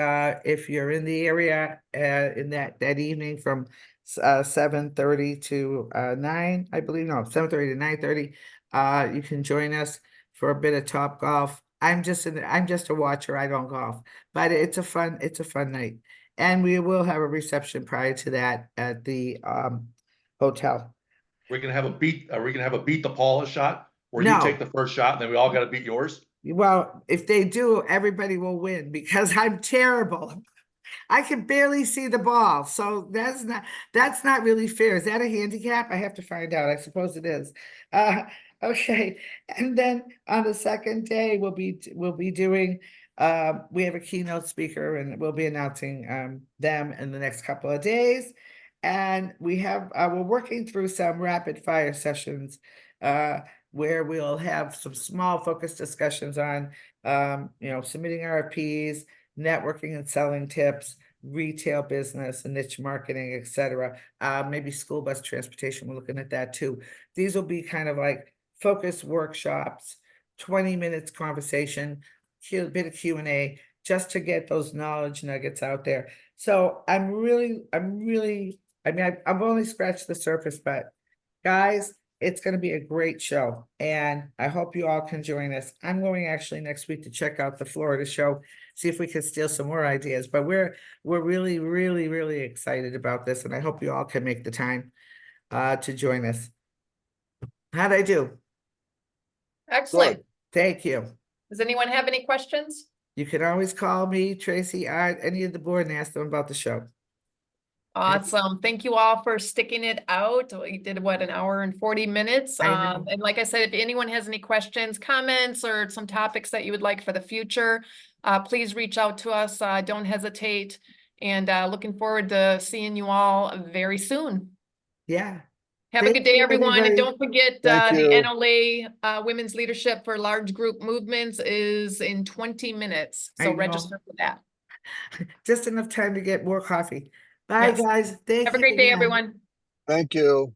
Speaker 1: if you're in the area in that evening from 7:30 to 9, I believe, no, 7:30 to 9:30, you can join us for a bit of Topgolf. I'm just a watcher. I don't golf, but it's a fun night. And we will have a reception prior to that at the hotel.
Speaker 10: We're gonna have a beat. Are we gonna have a beat the Paula shot where
Speaker 1: No.
Speaker 10: you take the first shot and then we all got to beat yours?
Speaker 1: Well, if they do, everybody will win because I'm terrible. I can barely see the ball, so that's not really fair. Is that a handicap? I have to find out. I suppose it is. Okay, and then on the second day, we'll be doing. We have a keynote speaker, and we'll be announcing them in the next couple of days. And we're working through some rapid fire sessions where we'll have some small focus discussions on submitting RFPs, networking and selling tips, retail business and niche marketing, etc. Maybe school bus transportation, we're looking at that too. These will be kind of like focus workshops, 20 minutes conversation, a bit of Q&A, just to get those knowledge nuggets out there. So I'm really I mean, I've only scratched the surface, but guys, it's gonna be a great show, and I hope you all can join us. I'm going actually next week to check out the Florida show, see if we can steal some more ideas, but we're really, really, really excited about this, and I hope you all can make the time to join us. How'd I do?
Speaker 2: Excellent.
Speaker 1: Thank you.
Speaker 2: Does anyone have any questions?
Speaker 1: You can always call me, Tracy, Art, any of the board, and ask them about the show.
Speaker 2: Awesome. Thank you all for sticking it out. We did what, an hour and 40 minutes.
Speaker 1: I know.
Speaker 2: And like I said, if anyone has any questions, comments, or some topics that you would like for the future, please reach out to us. Don't hesitate. And looking forward to seeing you all very soon.
Speaker 1: Yeah.
Speaker 2: Have a
Speaker 1: Thank
Speaker 2: good day,
Speaker 1: you,
Speaker 2: everyone. And
Speaker 1: everybody.
Speaker 2: don't forget,
Speaker 8: Thank
Speaker 2: the
Speaker 8: you.
Speaker 2: NLA Women's Leadership for Large Group Movements is in 20 minutes.
Speaker 1: I
Speaker 2: So
Speaker 1: know.
Speaker 2: register for that.
Speaker 1: Just enough time to get more coffee. Bye,
Speaker 2: Yes.
Speaker 1: guys. Thank you.
Speaker 2: Have a great day,
Speaker 1: again.
Speaker 2: everyone.
Speaker 8: Thank you.